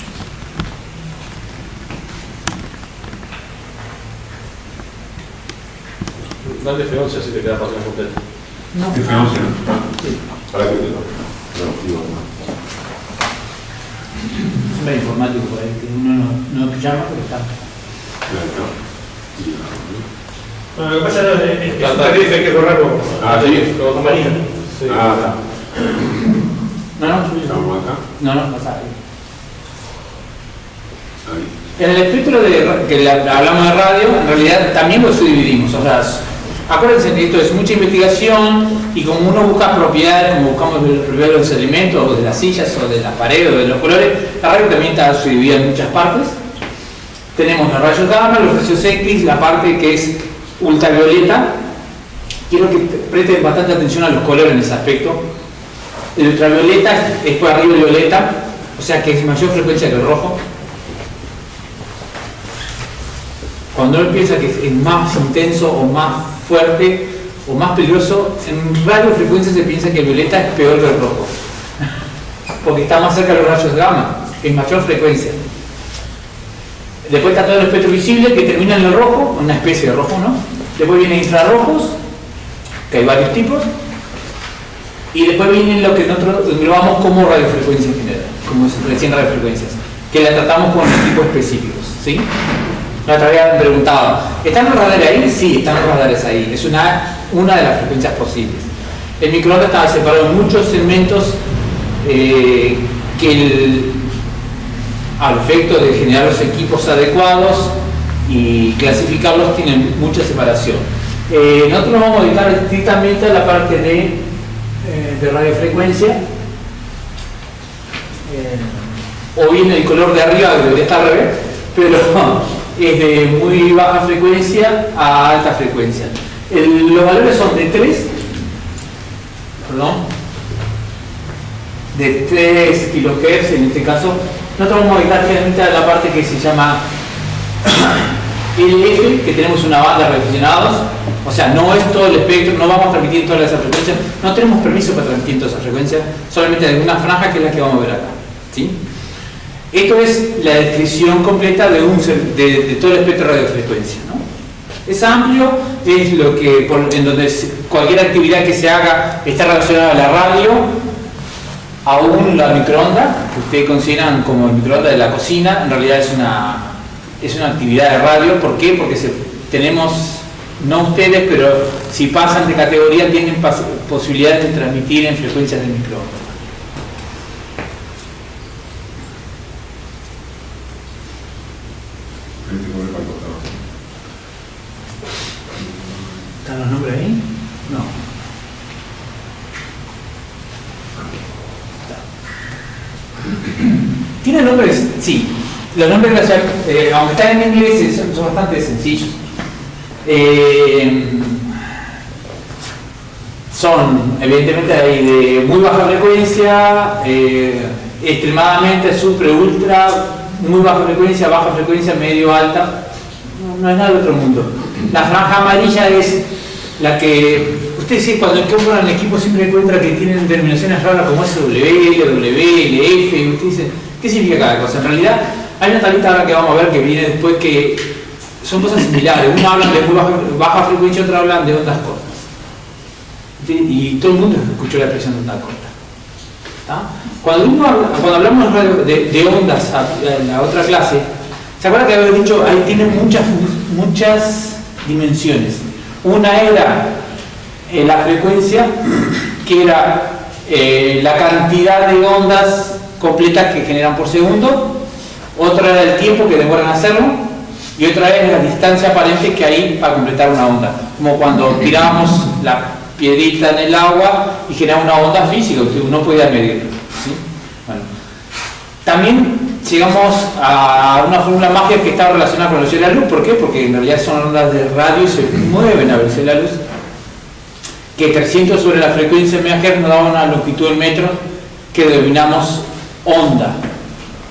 Dale F11 si te queda página completa. No. F11, ¿no? Sí. Para que te lo digo, ¿no? Es un informático por ahí, que uno no llama, pero está. Bueno, lo que pasa es que es que es raro. Ah, sí. Con Amarilla. Sí. Ah, está. No, acá. no pasa ahí. Ahí. En el espectro que hablamos de radio, en realidad también lo subdividimos. O sea, acuérdense que esto es mucha investigación y como uno busca propiedades, como buscamos propiedades de los elementos, o de las sillas, o de las paredes, o de los colores, la radio también está subdividida en muchas partes. Tenemos los rayos gamma, los rayos X, la parte que es ultravioleta. Quiero que presten bastante atención a los colores en ese aspecto. El ultravioleta es por arriba del violeta, o sea que es mayor frecuencia que el rojo. Cuando uno piensa que es más intenso o más fuerte o más peligroso, en radiofrecuencia se piensa que el violeta es peor que el rojo, porque está más cerca de los rayos gamma, es mayor frecuencia. Después está todo el espectro visible que termina en el rojo, una especie de rojo, ¿no? Después vienen infrarrojos, que hay varios tipos, y después vienen lo que nosotros englobamos como radiofrecuencia en general, como recién radiofrecuencias, que la tratamos con tipos específicos, ¿sí? La otra vez me preguntaba, ¿están los radares ahí? Sí, están los radares ahí, es una de las frecuencias posibles. El microondas estaba separado en muchos segmentos que al efecto de generar los equipos adecuados y clasificarlos tienen mucha separación. Nosotros nos vamos a dedicar estrictamente a la parte de radiofrecuencia, o bien el color de arriba debería estar al revés, pero es de muy baja frecuencia a alta frecuencia. Los valores son de 3 kHz en este caso. Nosotros vamos a dedicar generalmente a la parte que se llama LF, que tenemos una banda de radioaficionados, o sea, no es todo el espectro, no vamos a transmitir todas esas frecuencias, no tenemos permiso para transmitir todas esas frecuencias, solamente de una franja que es la que vamos a ver acá, ¿sí? Esto es la descripción completa de todo el espectro de radiofrecuencia, ¿no? Es amplio, es lo que en donde cualquier actividad que se haga está relacionada a la radio, aún la microonda, que ustedes consideran como el microondas de la cocina, en realidad es una actividad de radio. ¿Por qué? Porque tenemos no ustedes, pero si pasan de categoría tienen posibilidades de transmitir en frecuencias de microondas. ¿Están los nombres ahí? No. ¿Tienen nombres? Sí. Los nombres, aunque están en inglés, son bastante sencillos. Son, evidentemente, hay de muy baja frecuencia, extremadamente, super, ultra, muy baja frecuencia, medio, alta. No es nada del otro mundo. La franja amarilla es la que ustedes sí, cuando compran el equipo siempre encuentran que tienen denominaciones raras como SW, LF, y ustedes dicen, ¿qué significa cada cosa? En realidad hay una tablita ahora que vamos a ver que viene después que son cosas similares. Uno habla de muy baja frecuencia, otro habla de ondas cortas. Y todo el mundo escuchó la expresión de onda corta. ¿Tá? Cuando hablamos de ondas en la otra clase, ¿se acuerdan que había dicho ahí tienen muchas dimensiones? Una era la frecuencia, que era la cantidad de ondas completas que generan por segundo, otra era el tiempo que demoran hacerlo, y otra es la distancia aparente que hay para completar una onda, como cuando tirábamos la piedrita en el agua y generaba una onda física que uno podía medir, ¿sí? Bueno. También llegamos a una fórmula mágica que está relacionada con la velocidad de la luz. ¿Por qué? Porque en realidad son ondas de radio y se mueven a la velocidad de la luz, que 300 sobre la frecuencia MHz nos da una longitud en metros que denominamos onda.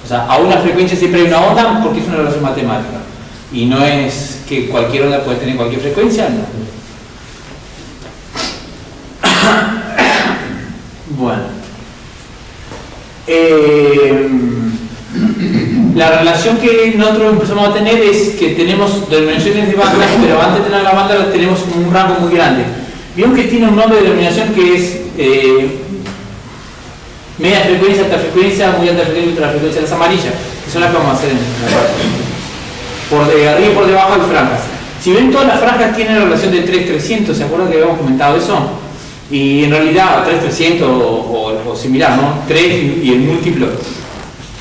O sea, a una frecuencia siempre hay una onda porque es una relación matemática. Y no es que cualquier onda puede tener cualquier frecuencia, no. Bueno. La relación que nosotros empezamos a tener es que tenemos denominaciones de bandas, pero antes de tener la banda tenemos un rango muy grande. Vieron que tiene un nombre de denominación que es media frecuencia, alta frecuencia, muy alta frecuencia, ultra frecuencia, las amarillas, que son las que vamos a hacer en la parte. Por de arriba y por debajo hay franjas. Si ven, todas las franjas tienen la relación de 3,300, ¿se acuerdan que habíamos comentado eso? Y en realidad 3,300 o similar, ¿no? 3 y el múltiplo.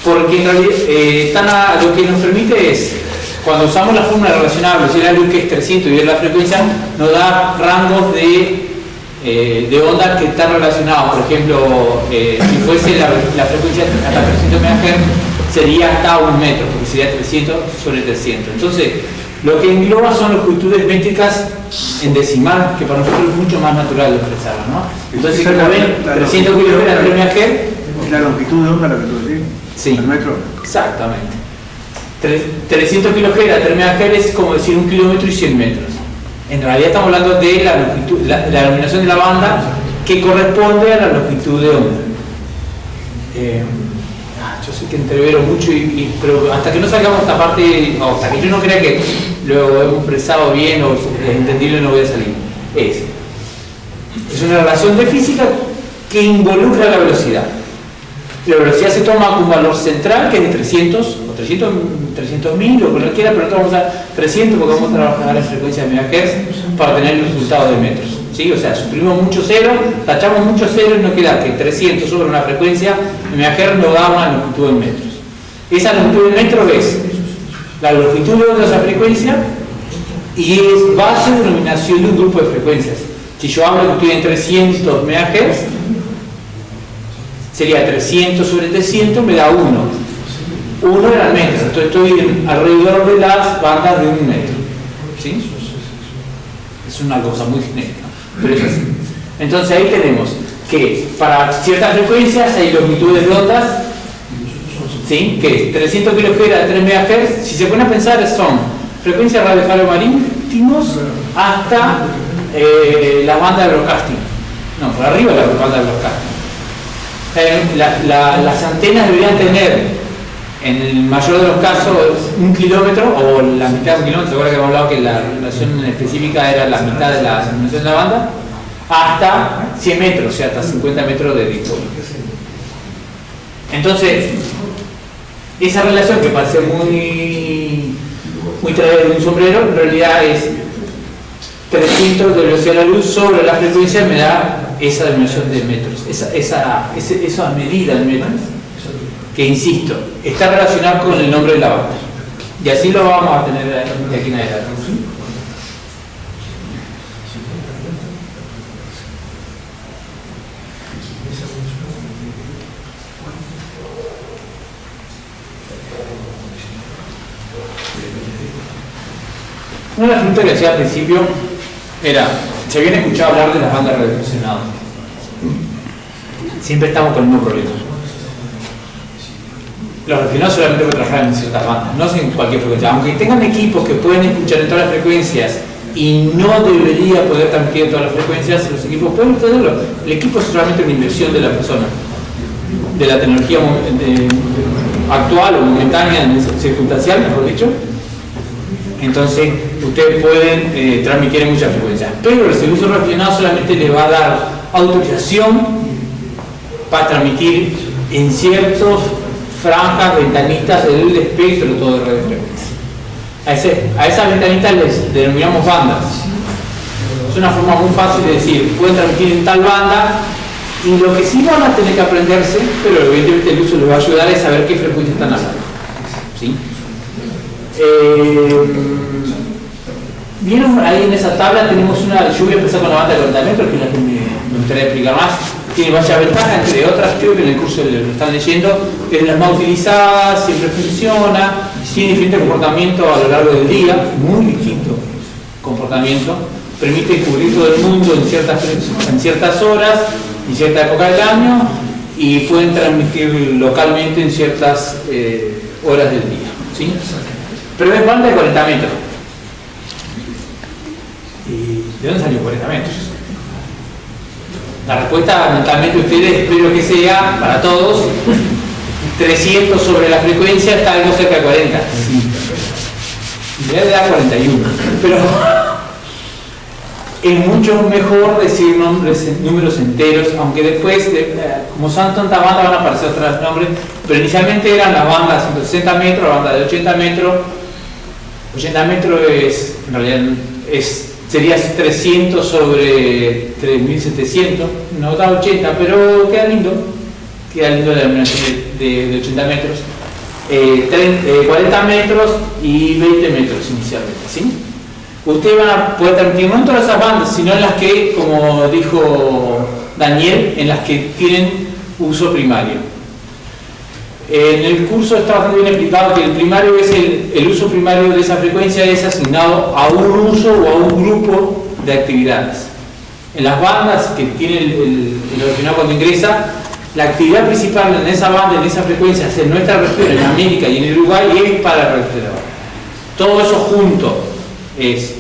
Porque en realidad lo que nos permite es, cuando usamos la fórmula relacionada a la velocidad de la luz, que es 300 y es la frecuencia, nos da rangos de ondas que están relacionados. Por ejemplo, si fuese la frecuencia hasta 300 MHz, sería hasta 1 metro, porque sería 300 sobre 300. Entonces, lo que engloba son longitudes métricas en decimal, que para nosotros es mucho más natural de expresarlo, ¿no? Entonces, como ven, 300 kHz a 3 MHz. ¿Es la longitud de onda la que tú decís? Sí. ¿El metro? Exactamente. 300 kHz a 3 MHz es como decir 1 kilómetro y 100 metros. En realidad estamos hablando de la longitud, la denominación de la banda que corresponde a la longitud de onda. Yo sé que entrevero mucho, pero hasta que no salgamos esta parte, hasta que yo no crea que lo hemos expresado bien o es entendible, no voy a salir. Es una relación de física que involucra la velocidad. La velocidad se toma como un valor central que es de 300 o 300.000 o cualquiera, pero nosotros vamos a 300 porque vamos a trabajar en frecuencia de MHz para tener el resultado de metros, ¿sí? O sea, suprimimos mucho cero, tachamos mucho cero y nos queda que 300 sobre una frecuencia de MHz nos da una longitud en metros. Esa longitud en metros es la longitud de onda de esa frecuencia y es base de denominación de un grupo de frecuencias. Si yo hablo que estoy en 300 MHz, sería 300 sobre 300, me da 1. 1 era el metro, entonces estoy alrededor de las bandas de 1 metro. ¿Sí? Es una cosa muy genérica, pero es así. Entonces ahí tenemos que para ciertas frecuencias hay longitudes de ondas, ¿sí? Que es 300 kHz a 3 MHz, si se ponen a pensar son frecuencias radiomarítimos hasta la banda de broadcasting. No, por arriba de la banda de broadcasting. Las antenas deberían tener, en el mayor de los casos, 1 kilómetro o la mitad de 1 kilómetro. Ahora que hemos hablado que la relación específica era la mitad de la dimensión de la banda, hasta 100 metros, o sea, hasta 50 metros de dispolo. Entonces, esa relación que parece muy traída de un sombrero, en realidad es 300 de velocidad de la luz sobre la frecuencia me da esa dimensión de metros, esa medida de metros, que insisto, está relacionada con el nombre de la banda. Y así lo vamos a tener de aquí en adelante. Una de las preguntas que hacía al principio era, se habían escuchado hablar de las bandas radiofrecuenciadas. Siempre estamos con el mismo problema. Los refinados solamente pueden trabajar en ciertas bandas, no en cualquier frecuencia. Aunque tengan equipos que pueden escuchar en todas las frecuencias y no debería poder transmitir en todas las frecuencias, los equipos pueden tenerlo. El equipo es solamente una inversión de la persona, de la tecnología actual o momentánea, circunstancial, mejor dicho. Entonces, ustedes pueden transmitir en muchas frecuencias. Pero el servicio refinado solamente les va a dar autorización para transmitir en ciertas franjas, ventanitas del espectro todo de radiofrecuencia. A esas ventanitas les denominamos bandas. Es una forma muy fácil de decir, pueden transmitir en tal banda, y lo que sí van a tener que aprenderse, pero evidentemente el uso les va a ayudar, es saber qué frecuencia están hablando. ¿Sí? Vieron ahí en esa tabla, tenemos una, yo voy a empezar con la banda de 40 metros, que es la que me gustaría explicar más. Tiene varias ventajas, entre otras, creo que en el curso lo están leyendo, es la más utilizada, siempre funciona, tiene diferente comportamiento a lo largo del día, muy distinto comportamiento, permite cubrir todo el mundo en ciertas horas, en cierta época del año, y pueden transmitir localmente en ciertas horas del día. ¿Sí? Pero es banda de 40 metros. ¿Y de dónde salió 40 metros? La respuesta mentalmente ustedes espero que sea, para todos, 300 sobre la frecuencia está algo cerca de 40. Sí. En realidad da 41. Pero es mucho mejor decir números enteros, aunque después, como son tantas bandas, van a aparecer otros nombres, pero inicialmente eran las bandas de 160 metros, la banda de 80 metros. 80 metros es, en realidad, sería 300 sobre 3700, no da 80, pero queda lindo la denominación de 80 metros. 40 metros y 20 metros inicialmente, ¿sí? Ustedes van a poder transmitir no en todas esas bandas, sino en las que, como dijo Daniel, en las que tienen uso primario. En el curso está bastante bien explicado que el primario es el uso primario de esa frecuencia es asignado a un uso o a un grupo de actividades. En las bandas que tiene el refinado cuando ingresa, la actividad principal en esa banda, en esa frecuencia, en nuestra región, en América y en el Uruguay, es para el refrigerador. Todo eso junto es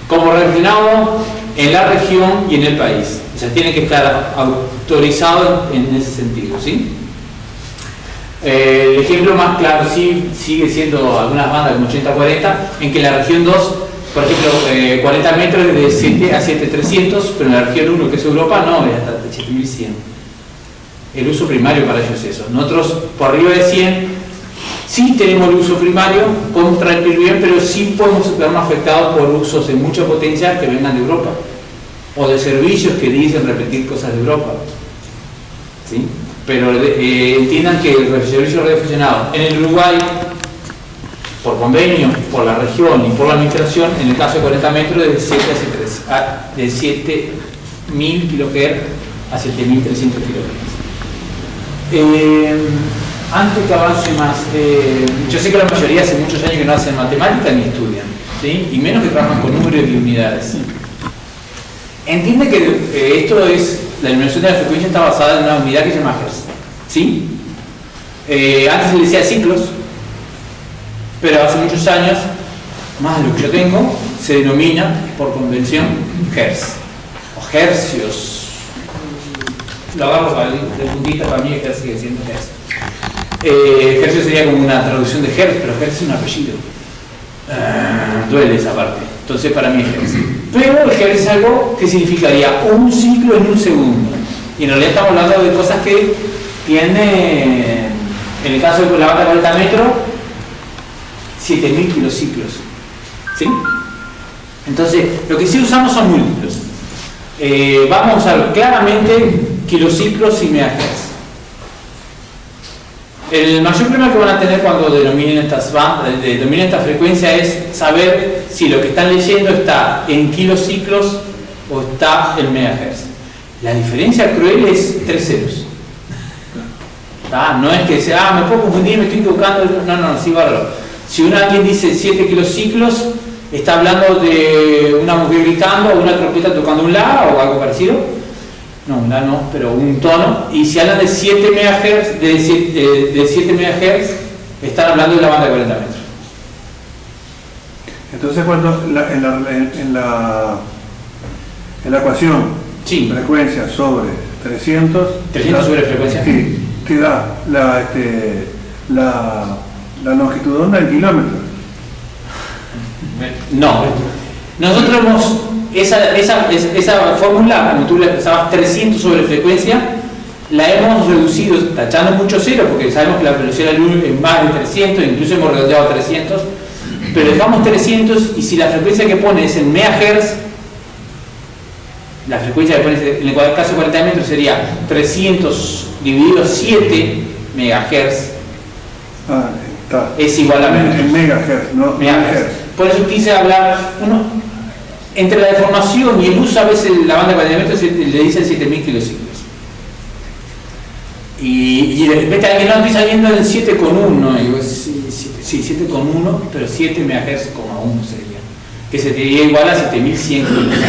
como refinado en la región y en el país. O sea, tiene que estar autorizado en ese sentido, ¿sí? El ejemplo más claro sí sigue siendo algunas bandas como 80-40, en que la región 2, por ejemplo, 40 metros es de 7 a 7300, pero en la región 1, que es Europa, no, es hasta 7100. El uso primario para ellos es eso. Nosotros, por arriba de 100, sí tenemos el uso primario, podemos transmitir bien, pero sí podemos vernos afectados por usos de mucha potencia que vengan de Europa, o de servicios que dicen repetir cosas de Europa. ¿Sí? Pero entiendan que el servicio radioaficionado en el Uruguay, por convenio, por la región y por la administración, en el caso de 40 metros, de 7.000 kHz a 7.300 kHz. Antes que avance más, yo sé que la mayoría hace muchos años que no hacen matemática ni estudian, ¿sí? Y menos que trabajan con números y unidades. Entiende que esto es, la denominación de la frecuencia está basada en una unidad que se llama Hertz, ¿sí? Antes se le decía ciclos, pero hace muchos años, más de lo que yo tengo, se denomina por convención Hertz, o hercios. Lo agarro de puntita, para mí Hertz sigue siendo Hertz. Hercio sería como una traducción de Hertz, pero Hertz es un apellido. Duele esa parte. Entonces para mí es Hertz. Pero el Hertz es algo que significaría un ciclo en un segundo. Y en realidad estamos hablando de cosas que tienen, en el caso de la banda 40 metros, 7000 kilociclos. ¿Sí? Entonces, lo que sí usamos son múltiplos. Vamos a usar claramente kilociclos y megahertz. El mayor problema que van a tener cuando denominen esta frecuencia es saber si lo que están leyendo está en kilociclos o está en megahertz. La diferencia cruel es 3 ceros. No es que sea, me puedo confundir, me estoy equivocando. No, sí, bárbaro. Si alguien dice 7 kilociclos, está hablando de una mujer gritando o una trompeta tocando un la o algo parecido. No, un la no, pero un tono. Y si hablan de 7 MHz, de 7 MHz, están hablando de la banda de 40 metros. Entonces, cuando en la ecuación, sí, frecuencia sobre 300 sobre frecuencia, sí, te da la longitud de onda en kilómetros. No, nosotros hemos esa fórmula, como tú le pensabas, 300 sobre frecuencia, la hemos reducido tachando mucho cero, porque sabemos que la velocidad de la luz es más de 300, incluso hemos redondeado a 300, pero dejamos 300, y si la frecuencia que pone es en megahertz, la frecuencia que pone en el caso de 40 metros sería 300 dividido 7 megahertz. Es igual a en megahertz, no megahertz. Por eso quise hablar, entre la deformación y el uso, a veces la banda de 40 metros le dicen 7000 kilociclos. Y de repente alguien no estoy saliendo en 7,1, y digo, sí, 7,1, pero 7 MHz, 1 sería, que sería igual a 7100 kilociclos.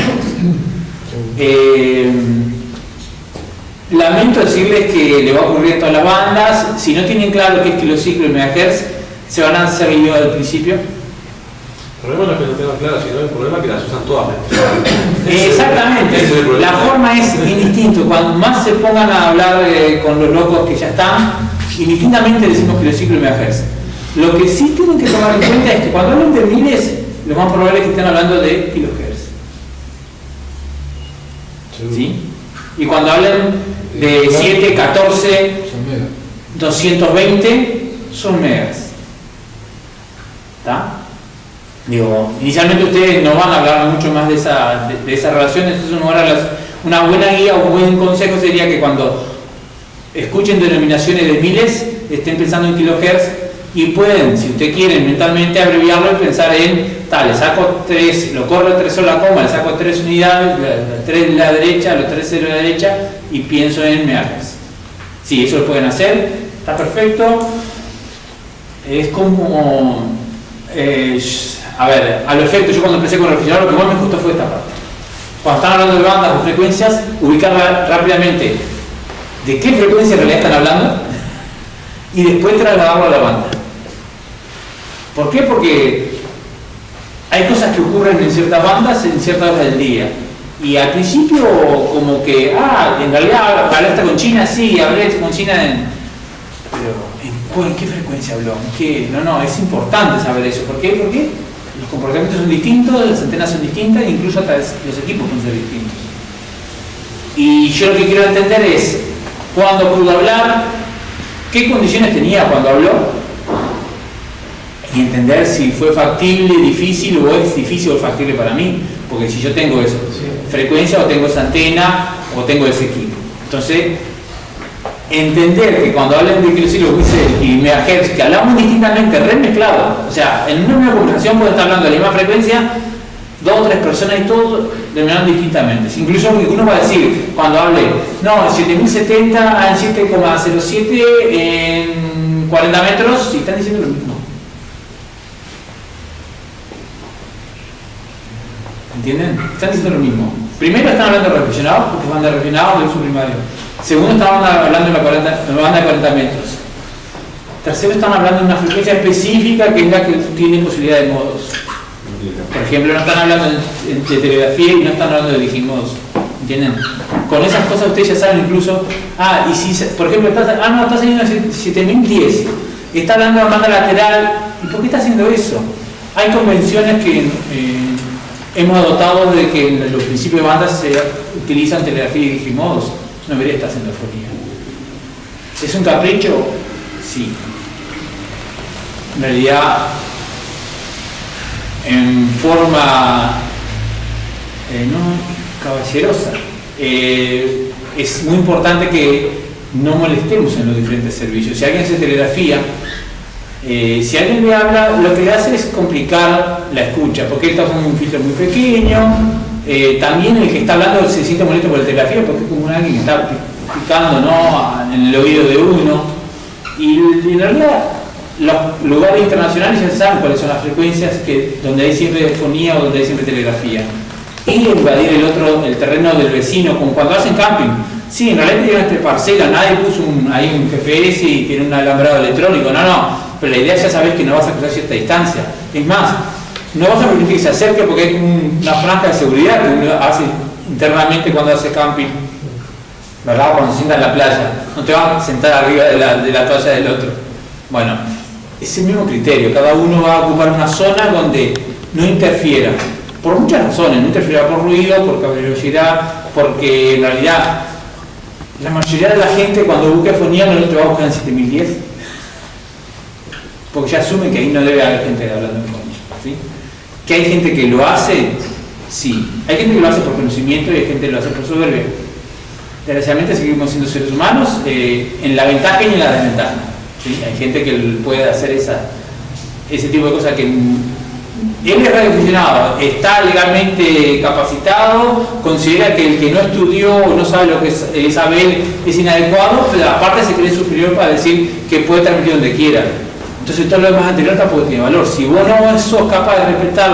Lamento decirles que le va a ocurrir a todas las bandas. Si no tienen claro qué es kilociclo y megahertz, se van a hacer lío al principio. El problema no es que no tengan claras, sino el problema es que las usan todas. Exactamente. La forma es indistinta. Cuando más se pongan a hablar con los locos que ya están, indistintamente decimos kilociclo y megahertz. Lo que sí tienen que tomar en cuenta es que cuando hablan de miles, lo más probable es que estén hablando de kilohertz. ¿Sí? Y cuando hablan de 7, 14, 220, son megas. ¿Está? Digo, inicialmente ustedes no van a hablar mucho más de esa relación, entonces una buena guía o un buen consejo sería que cuando escuchen denominaciones de miles, estén pensando en kilohertz y pueden, si ustedes quieren, mentalmente abreviarlo y pensar en, le saco 3, lo corro 3 sobre la coma, le saco 3 unidades, 3 de la derecha, los 3 ceros de la derecha y pienso en megahertz. Sí, eso lo pueden hacer, está perfecto. Es como... a ver, al efecto, yo cuando empecé con el refrigerador, lo que más me costó fue esta parte. Cuando están hablando de bandas o frecuencias, ubicar rápidamente de qué frecuencia en realidad están hablando y después trasladarlo a la banda. ¿Por qué? Porque hay cosas que ocurren en ciertas bandas en ciertas horas del día. Y al principio, como que, en realidad hablaste con China, sí, hablé con China pero ¿en qué frecuencia habló? No, es importante saber eso. ¿Por qué? Porque los comportamientos son distintos, las antenas son distintas, e incluso hasta los equipos pueden ser distintos. Y yo lo que quiero entender es, ¿cuándo pudo hablar? ¿Qué condiciones tenía cuando habló? Y entender si fue factible, difícil, o es difícil o factible para mí. Porque si yo tengo eso, frecuencia, o tengo esa antena, o tengo ese equipo. Entonces, entender que cuando hablan de kilociclos y megahertz, que hablamos distintamente, remezclado, o sea, en una misma conversación pueden estar hablando de la misma frecuencia, 2 o 3 personas y todos terminan distintamente. Incluso uno va a decir, cuando hable, no, 7070 en 7,07 en 40 metros, si están diciendo lo mismo. ¿Entienden? Están diciendo lo mismo. Primero están hablando de refrigerados, porque van de refrigerados de uso primario. Segundo, están hablando de la banda de 40 metros. Tercero, están hablando de una frecuencia específica que es la que tiene posibilidad de modos. Por ejemplo, no están hablando de telegrafía y no están hablando de digimodos. ¿Entienden? Con esas cosas ustedes ya saben incluso. Y si, por ejemplo, está saliendo 7010, está hablando de banda lateral. ¿Y por qué está haciendo eso? Hay convenciones que hemos adoptado de que en los principios de bandas se utilizan telegrafía y digimodos. No debería estar haciendo fonía. ¿Es un capricho? Sí. En realidad, en forma No, caballerosa. Es muy importante que no molestemos en los diferentes servicios. Si alguien hace telegrafía, si alguien le habla, lo que le hace es complicar la escucha, porque él está con un filtro muy pequeño. También el que está hablando se siente molesto por la telegrafía, porque es como alguien que está picando, ¿no?, en el oído de uno. Y en realidad, los lugares internacionales ya saben cuáles son las frecuencias donde hay siempre fonía o donde hay siempre telegrafía. Y invadir el terreno del vecino, como cuando hacen camping. Sí, en realidad tienen este parcela, nadie puso ahí un GPS y tiene un alambrado electrónico, no, pero la idea ya sabes que no vas a cruzar cierta distancia. Es más, no vas a permitir que se acerque porque hay una franja de seguridad que uno hace internamente cuando hace camping, ¿verdad? Cuando se sienta en la playa, no te vas a sentar arriba de la toalla del otro. Bueno, es el mismo criterio, cada uno va a ocupar una zona donde no interfiera, por muchas razones, no interfiera por ruido, por caballerosidad, porque en realidad la mayoría de la gente cuando busca fonía no te va a buscar en 7010, porque ya asume que ahí no debe haber gente hablando en fonía, ¿sí? ¿Que hay gente que lo hace? Sí. Hay gente que lo hace por conocimiento y hay gente que lo hace por soberbia. Desgraciadamente seguimos siendo seres humanos en la ventaja y en la desventaja, ¿sí? Hay gente que puede hacer ese tipo de cosas que él es radioaficionado, está legalmente capacitado, considera que el que no estudió o no sabe lo que es saber es inadecuado, pero aparte se cree superior para decir que puede transmitir donde quiera. Entonces todo lo demás anterior tampoco tiene valor. Si vos no sos capaz de respetar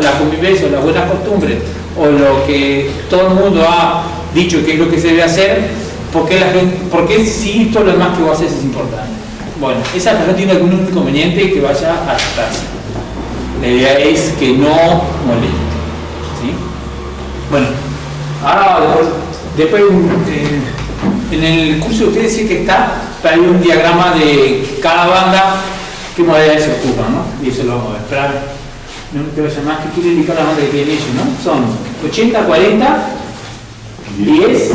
la convivencia o las buenas costumbres o lo que todo el mundo ha dicho que es lo que se debe hacer, ¿por qué si todo lo demás que vos haces es importante? Bueno, esa persona tiene algún inconveniente que vaya a tratarse. La idea es que no moleste, ¿sí? Bueno, ahora después en el curso ustedes sí que está, pero hay un diagrama de cada banda, qué modalidades se ocupan, ¿no? Y eso lo vamos a ver. Esperar, no te vayas más, que quiere indicar la banda que tienen ellos, ¿no? Son 80, 40, 10,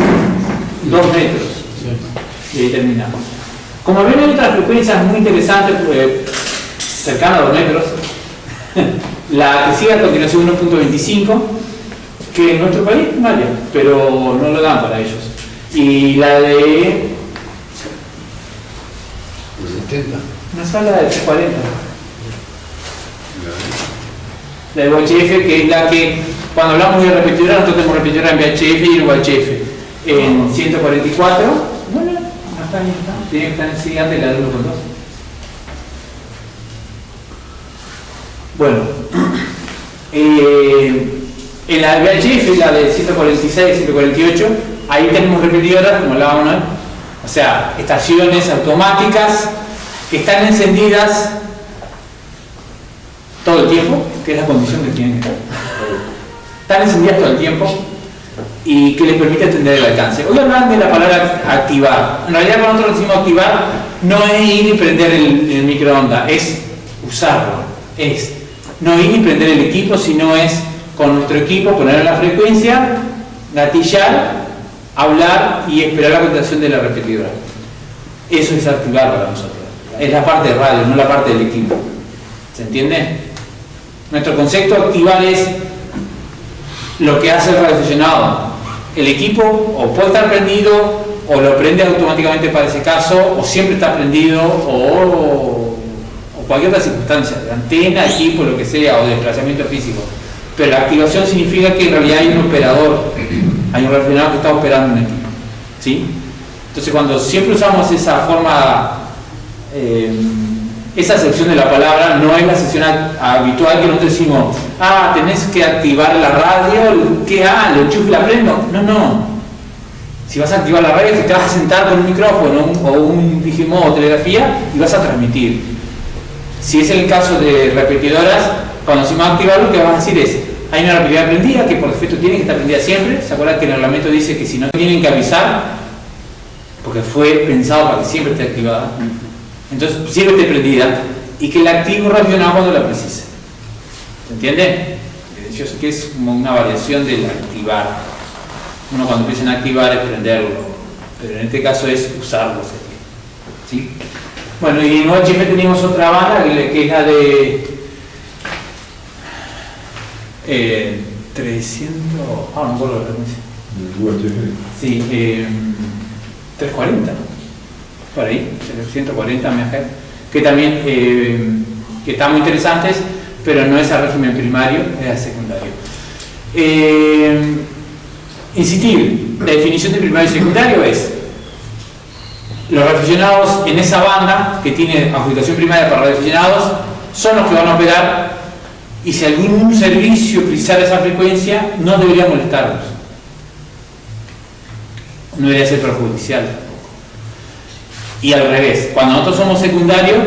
2 metros. Y ahí terminamos. Como ven, hay otras frecuencias muy interesantes, cercanas a 2 metros. La que sigue a continuación 1.25, que en nuestro país es vale, pero no lo dan para ellos. Y la de 70. una sala de 340. La de UHF, que es la que cuando hablamos de repetidora, nosotros tenemos repetidora en VHF y en UHF. En 144, bueno, no está bien, tiene que estar en antes de la de 1.2. Bueno, en la de VHF, la de 146, 148, ahí tenemos repetidoras, como la ONU, o sea, estaciones automáticas que están encendidas todo el tiempo, que es la condición que tienen que estar. Están encendidas todo el tiempo y que les permite atender el alcance. Hoy hablan de la palabra activar. En realidad, cuando nosotros decimos activar, no es ir y prender el microondas, es usarlo. Es no ir y prender el equipo, sino es con nuestro equipo poner la frecuencia, gatillar, hablar y esperar la contestación de la repetidora. Eso es activar para nosotros. Es la parte de radio, no la parte del equipo. ¿Se entiende? Nuestro concepto activar es lo que hace el radioaficionado. El equipo o puede estar prendido o lo prende automáticamente para ese caso, o siempre está prendido, o cualquier otra circunstancia, de antena, equipo, lo que sea, o de desplazamiento físico. Pero la activación significa que en realidad hay un operador, hay un radioaficionado que está operando un equipo, ¿sí? Entonces, cuando siempre usamos esa forma, esa acepción de la palabra, no es la acepción habitual que nosotros decimos, tenés que activar la radio, ¿qué? ¿Le enchufo y la prendo? No. Si vas a activar la radio, te vas a sentar con un micrófono o un digimodo o telegrafía y vas a transmitir. Si es el caso de repetidoras, cuando decimos activar, lo que vas a decir es, hay una repetidora prendida que por defecto tiene que estar prendida siempre. ¿Se acuerdan que el reglamento dice que si no tienen que avisar, porque fue pensado para que siempre esté activada? Entonces, siempre esté prendida y que la activo rápido cuando la precise. ¿Se entiende? Yo sé que es como una variación del activar. Uno cuando empiezan a activar es prenderlo, pero en este caso es usarlo. ¿Sí? Bueno, y en UHF tenemos otra banda que es la de 300, no me acuerdo la frecuencia. El UHF. Sí, 340, por ahí, 140 MHz, que también que están muy interesantes, pero no es a régimen primario, es a secundario. Insistir, la definición de primario y secundario es: los radioaficionados en esa banda que tiene adjudicación primaria para radioaficionados son los que van a operar, y si algún servicio precisara esa frecuencia no debería molestarlos, no debería ser perjudicial tampoco. Y al revés, cuando nosotros somos secundarios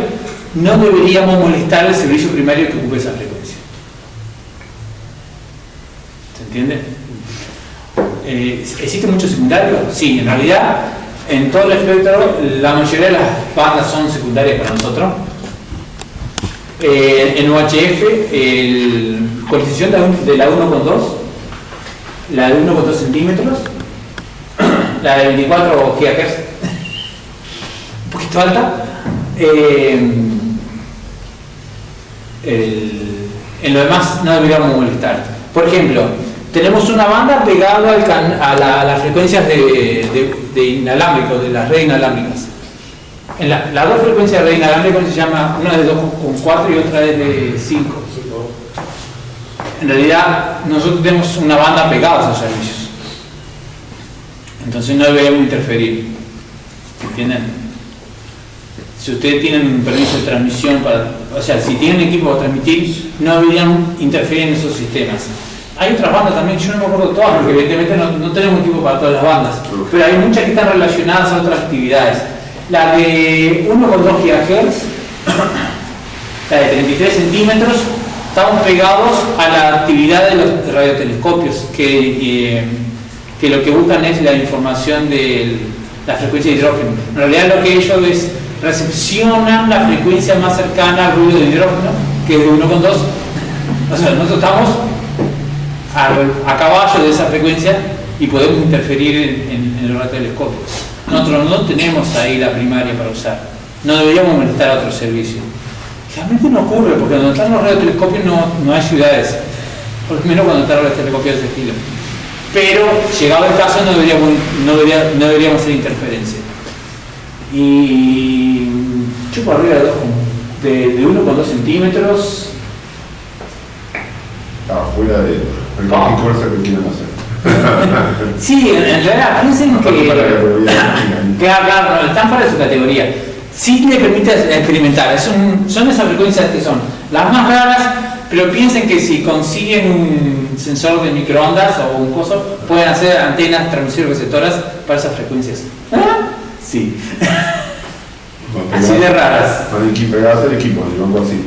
no deberíamos molestar el servicio primario que ocupe esa frecuencia. ¿Se entiende? ¿Existen muchos secundarios? Sí, en realidad en todo el espectro la mayoría de las bandas son secundarias para nosotros. En UHF, con excepción de la 1,2, la de 1,2 centímetros, la de 24 GHz, un poquito alta, en lo demás no deberíamos molestar. Por ejemplo, tenemos una banda pegada a las frecuencias de inalámbrico, de las redes inalámbricas. En las dos frecuencias de red inalámbrica se llama, una de 2,4 y otra es de 5. En realidad nosotros tenemos una banda pegada a esos servicios, entonces no deberíamos interferir. ¿Entienden? Si ustedes tienen un permiso de transmisión o sea, si tienen equipo para transmitir, no deberían interferir en esos sistemas. Hay otras bandas también, yo no me acuerdo todas, porque evidentemente no tenemos equipo para todas las bandas, pero hay muchas que están relacionadas a otras actividades. La de 1,2 GHz, la de 33 centímetros, estamos pegados a la actividad de los radiotelescopios, que lo que buscan es la información de la frecuencia de hidrógeno. En realidad lo que ellos recepcionan la frecuencia más cercana al ruido de hidrógeno, que es de 1,2. O sea, nosotros estamos a caballo de esa frecuencia y podemos interferir en los radiotelescopios. Nosotros no tenemos ahí la primaria para usar, no deberíamos molestar a otro servicio. Realmente no ocurre, porque cuando están los radiotelescopios no hay ciudades, por lo menos cuando están los radiotelescopios de ese estilo. Pero llegado el caso no deberíamos hacer interferencia. Y chupo arriba de 1,2 centímetros. Fuera de cualquier cosa que quieran hacer. Sí, en realidad piensen que claro, están fuera de su categoría. Sí le permite experimentar, son esas frecuencias que son las más raras, pero piensen que si consiguen un sensor de microondas o un coso, pueden hacer antenas transmisores receptoras para esas frecuencias. ¿Ah? Sí. Así de raras. Pegadas al equipo, algo así.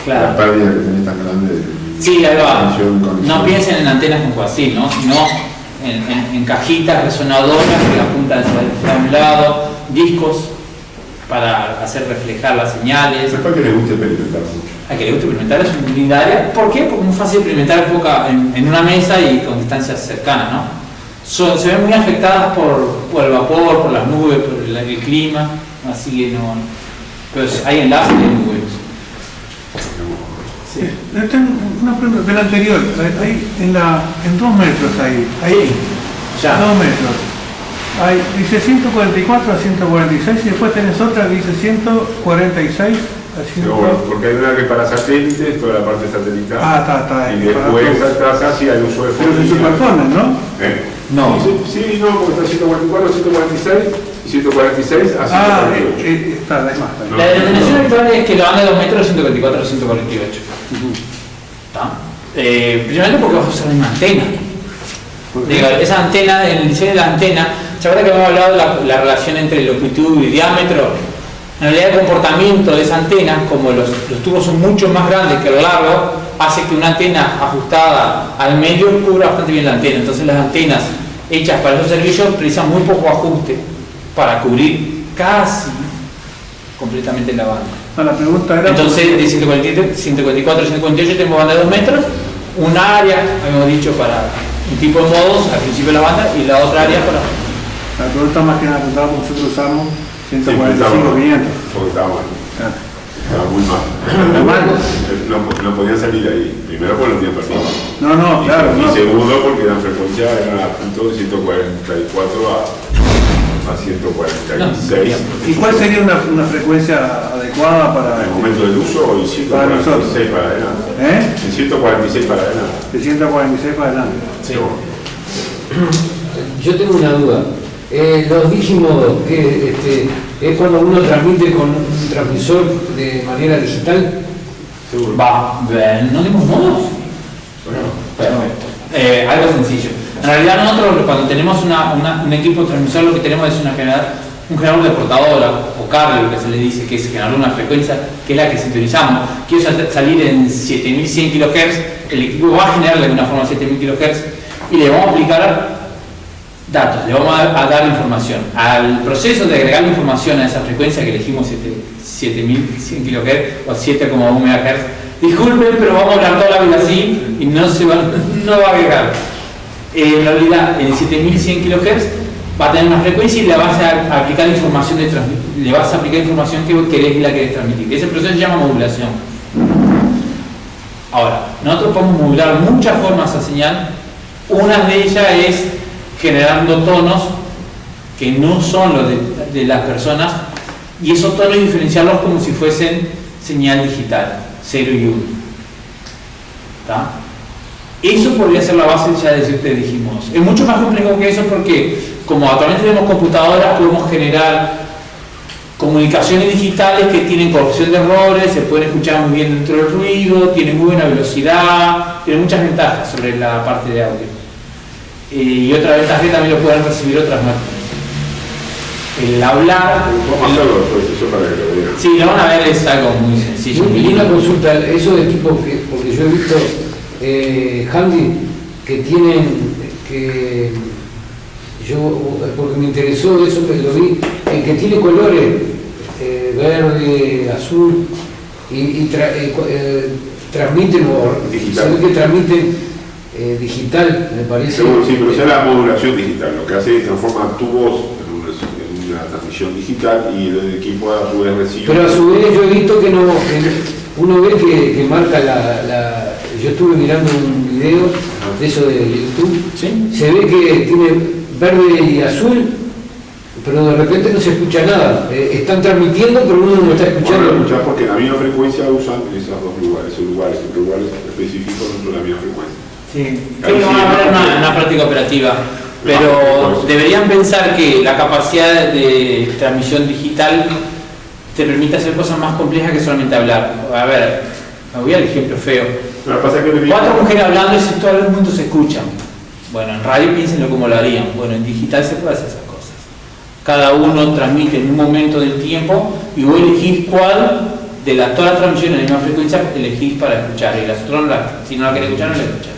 Claro. La pérdida que tenés tan grande. Sí, ahí va. No piensen en antenas con coaxil, ¿no? Sino en cajitas resonadoras que apuntan hacia un lado, discos para hacer reflejar las señales. Después que le guste experimentar mucho. A que le guste experimentar es una linda área. ¿Por qué? Porque es muy fácil experimentar en una mesa y con distancias cercanas, ¿no? Se ven muy afectadas por el vapor, por las nubes, por el clima, así que no. Pero hay enlaces y hay muy buenos. Sí. Tengo una pregunta del anterior, ahí en 2 metros ahí, Ya. 2 metros. Ahí dice 144 a 146 y después tenés otra que dice 146 a 100. Porque hay una que para satélites, toda la parte satelital. Está. Y después estás hacia el uso de pero se superponen, ¿no? No. Sí, no, porque está 144, 146 y 146 a 148. Está, es más. La denominación actual es que la banda de 2 metros es 144 a 148. ¿Está? Primero porque vas a usar una antena. Digo, esa antena, en el diseño de la antena, ¿se acuerdan que habíamos hablado de la relación entre longitud y diámetro? En realidad el comportamiento de esa antena, como los tubos son mucho más grandes que lo largo, hace que una antena ajustada al medio cubra bastante bien la antena. Entonces las antenas hechas para esos servicios precisan muy poco ajuste para cubrir casi completamente la banda. La pregunta era... Entonces de 144 a 148 tenemos banda de 2 metros, un área, habíamos dicho, para un tipo de modos al principio de la banda y la otra área para... La pregunta más que nada preguntaba porque nosotros usamos 145 500. Porque estaba mal. Ah. Estaba muy mal. ¿Está mal? no podían salir ahí. Primero porque no tenían permiso. No, claro. Y No. segundo porque la frecuencia era a punto de 144 a 146. ¿Y cuál sería una frecuencia adecuada para En el momento del uso y 146 para adelante. En 146 para adelante. De 146 para adelante. Sí. Yo tengo una duda. Los Digimodos, que es cuando uno transmite con un transmisor de manera digital. Seguro. ¿No dimos modos? Perfecto. Algo sencillo. En realidad nosotros cuando tenemos un equipo transmisor lo que tenemos es un generador de portadora o cable, que se le dice, que es generar una frecuencia que es la que sintonizamos. Quiero salir en 7100 kHz, el equipo va a generar de alguna forma 7000 kHz y le vamos a aplicar datos, le vamos a dar información. Al proceso de agregar información a esa frecuencia que elegimos 7100 kHz o 7,1 MHz, disculpen, pero vamos a hablar toda la vida así y no va a agregar. En realidad, en 7100 kHz va a tener una frecuencia y le vas a aplicar información que querés transmitir. Ese proceso se llama modulación. Ahora, nosotros podemos modular muchas formas a señal. Una de ellas es generando tonos que no son los de las personas, y esos tonos diferenciarlos como si fuesen señal digital, 0 y 1. ¿Está? Eso podría ser la base ya de Digimodos. Es mucho más complejo que eso porque, como actualmente tenemos computadoras, podemos generar comunicaciones digitales que tienen corrección de errores, se pueden escuchar muy bien dentro del ruido, tienen muy buena velocidad, tienen muchas ventajas sobre la parte de audio. Y otra ventaja que también lo pueden recibir otras máquinas. El hablar... Vamos a hacerlo después, eso para que lo vean. Sí, lo van a ver, es algo muy sencillo. Y una consulta, esos equipos, porque yo he visto handy que tienen, porque me interesó eso, que lo vi, que tiene colores verde, azul, y transmiten, Digital. se ve que transmiten digital, me parece. Seguro, sí, pero esa es la modulación digital. Lo que hace es transformar tubos en una transmisión digital y el equipo a su vez recibe. Pero a su vez yo he visto que uno ve que marca yo estuve mirando un video de eso de YouTube. ¿Sí? Se ve que tiene verde y azul, pero de repente no se escucha nada. Están transmitiendo, pero uno no está escuchando. Bueno, escuchar porque en la misma frecuencia usan esos dos lugares, lugares específicos dentro de la misma frecuencia. Sí, creo que van a ver una práctica operativa, pero deberían pensar que la capacidad de transmisión digital te permite hacer cosas más complejas que solamente hablar. A ver, me voy al ejemplo feo. Lo que pasa es que 4 mujeres hablando y si todo el mundo se escucha. Bueno, en radio piénsenlo como lo harían. Bueno, en digital se puede hacer esas cosas. Cada uno transmite en un momento del tiempo y vos elegís cuál de todas las transmisiones de la misma frecuencia elegís para escuchar. Y las otras, si no la querés escuchar, no la escuchás.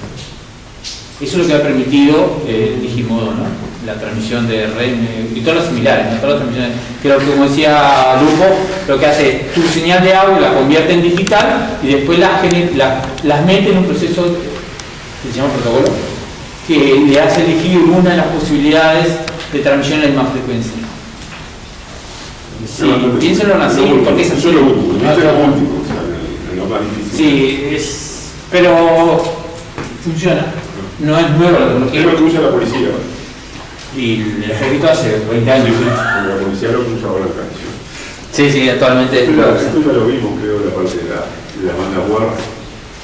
Eso es lo que ha permitido el Digimodo, ¿no? La transmisión de red y todas las similares, ¿no? Todas las transmisiones. Creo que, como decía Lupo, lo que hace es tu señal de audio la convierte en digital y después las mete en un proceso que se llama protocolo, que le hace elegir una de las posibilidades de transmisión en la misma frecuencia. Sí, piénsenlo así, porque es así. Eso es lo último, eso es lo último, o sea, lo más difícil. Sí, pero funciona. No es nueva la tecnología. Es lo que usa la policía. Y el ejército hace 20 años. Como la policía lo que usa ahora en canción. Sí, actualmente. Esto ya lo vimos, creo, la parte de la banda War.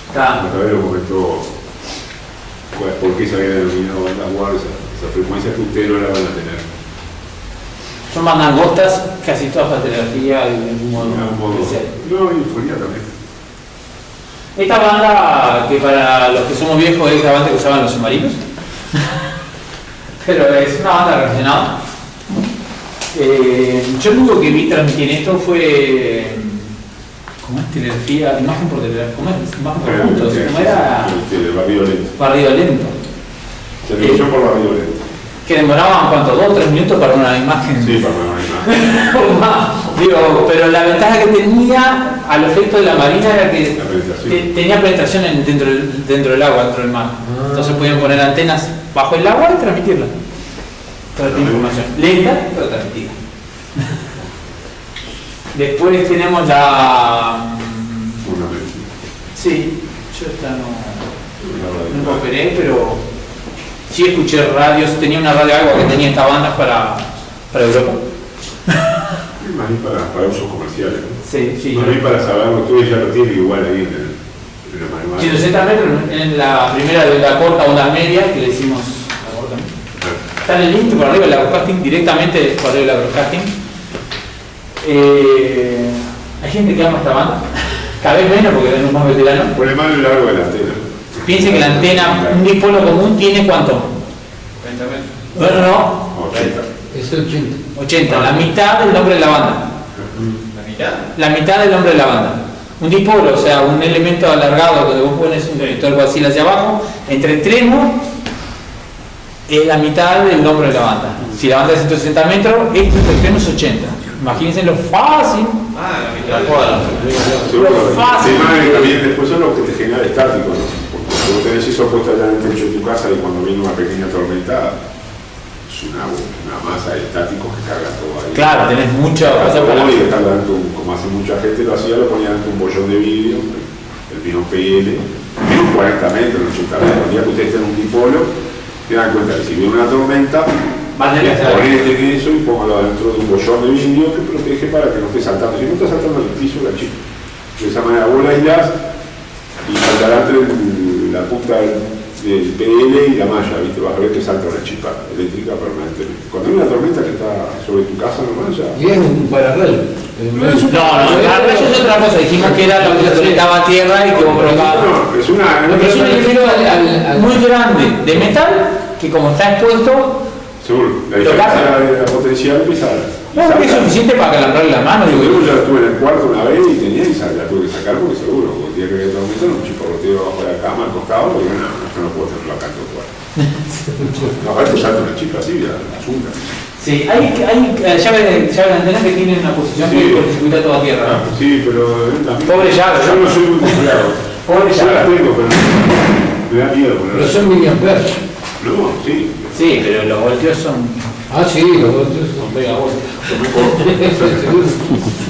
Otra vez lo comentó por qué se había denominado banda War, esa frecuencia que ustedes no la van a tener. Son bandas angostas, casi todas para telegrafía y de algún modo especial. No, y euforia también. Esta banda, que para los que somos viejos es la banda que usaban los submarinos, pero es una banda relacionada. Yo lo único que vi transmitir esto fue, ¿cómo es telegrafía? Imagen por telegrafía, ¿cómo es? Imagen por puntos, ¿cómo era? Barrido lento. Barrido lento. Televisión por barrido lento. Que demoraban, ¿cuánto? 2 o 3 minutos para una imagen. Sí, para una imagen. Digo, pero la ventaja que tenía al efecto de la marina era que tenía penetración dentro del agua, dentro del mar. Entonces podían poner antenas bajo el agua y transmitirla. Toda esta información. Lenta, pero transmitida. Después tenemos la... Sí, yo esta no operé, pero sí escuché radios, tenía una radio algo que tenía esta banda para Europa. Más bien para usos comerciales, ¿no? Sí, sí. Más bien para saberlo, ustedes ya lo tienen igual ahí en el manual. 160 metros en la primera de la corta onda media que le hicimos la corta. Está en el link por arriba de la broadcasting, directamente por arriba de la broadcasting. Hay gente que ama esta banda, cada vez menos porque es más veterano. Por el mal y largo de la antena. Piensen que la antena, un dipolo común, tiene ¿cuánto? 30 metros. No, 80. Es 80. 80, la mitad del nombre de la banda. ¿La mitad? La mitad del nombre de la banda. Un dipolo, o sea, un elemento alargado donde vos pones un conector así hacia abajo, entre extremos es la mitad del nombre de la banda. Si la banda es 160 metros, este extremo es 80. Imagínense lo fácil. Ah, la mitad. Seguro, Lo fácil. el tema también después son los que te genera estático, ¿no? Porque vos tenés eso puesto allá en el techo de tu casa y cuando viene una pequeña tormenta es una masa de estáticos que carga todo ahí. Claro, tenés mucha cosa para... Y estar dando, como hace mucha gente lo hacía, lo ponía dentro de un bollón de vidrio, el mismo PL, menos 40 metros, 80 metros. El día que ustedes estén en un dipolo, te dan cuenta que si viene una tormenta, ponete en eso y póngalo dentro de un bollón de vidrio que protege para que no esté saltando. Si no está saltando el piso, la chica. De esa manera vos la aislás y saltará entre la punta del PL y la malla, ¿viste? Vas a ver que salta una chispa eléctrica permanentemente. Cuando hay una tormenta que está sobre tu casa normal ya... Y es un paralelo. No, eso es otra cosa. Dijimos que era lo que se soltaba a tierra y que vos provocabas. No, es una... Pero es un elemento muy grande de metal que como está expuesto, Seguro, la diferencia de la potencial pesada. no es suficiente para calambrarle la mano. Yo ya estuve en el cuarto una vez y tenía y la tuve que sacar porque seguro, porque el día que había tormenta un chiporroteo bajo la cama al costado y no, esto no puedo tenerlo acá en todo el cuarto. No, aparte salta una chispa así, la asunta. Sí, hay llaves de antena que tienen una posición que cortocircuita toda tierra. Sí, pero también... Pobre llave. Yo no soy muy confiado. Pobre Yo las llave. tengo, pero me da miedo ponerlas. Pero son miliamperes. No, sí. Sí, pero los voltios son... Ah, sí, los otros son megavoltios.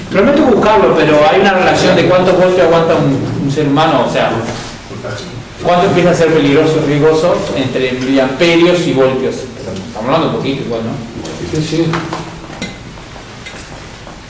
Prometo buscarlo, pero hay una relación de cuántos voltios aguanta un ser humano, o sea, cuánto empieza a ser peligroso, riesgoso entre miliamperios y voltios. Estamos hablando un poquito igual, ¿no? Sí, sí.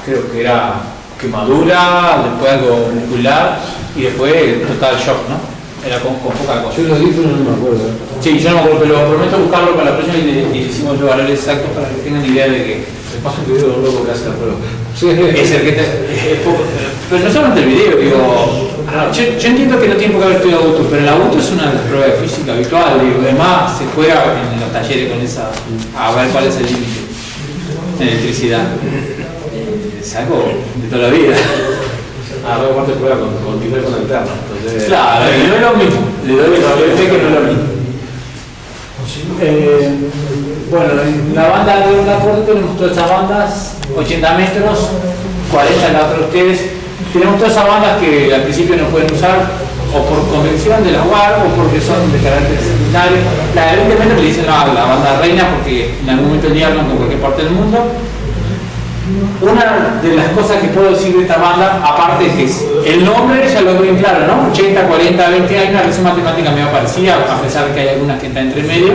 Creo que era quemadura, después algo muscular y después total shock, ¿no? Era con poca cosa. Yo lo dije, pero no me acuerdo. Sí, yo no me acuerdo, pero prometo buscarlo para la próxima y hicimos los valores exactos para que tengan idea de que Me pasa un video de un loco que hace la prueba. Sí, es el que es poco, pero no solamente el video, digo, yo entiendo que no tiene por qué haber estudiado auto, pero el auto es una de las pruebas de física habitual, digo, además se juega en los talleres con esa, a ver cuál es el límite de electricidad. Es algo de toda la vida. Luego aparte prueba con timbre con alterno. Entonces... Claro, y no es lo mismo, le doy fe que no es lo mismo. Bueno, en la banda de una corte tenemos todas estas bandas, 80 metros, 40 en la otra de ustedes. Tenemos todas esas bandas que al principio no pueden usar o por convención de la UAR o porque son de carácter secundario. La de 20 metros le dicen no, la banda reina porque en algún momento el día hablan con cualquier parte del mundo. Una de las cosas que puedo decir de esta banda, aparte es que el nombre ya lo veo bien claro, ¿no? 80, 40, 20, hay una relación matemática medio parecida, a pesar de que hay algunas que están entre medio.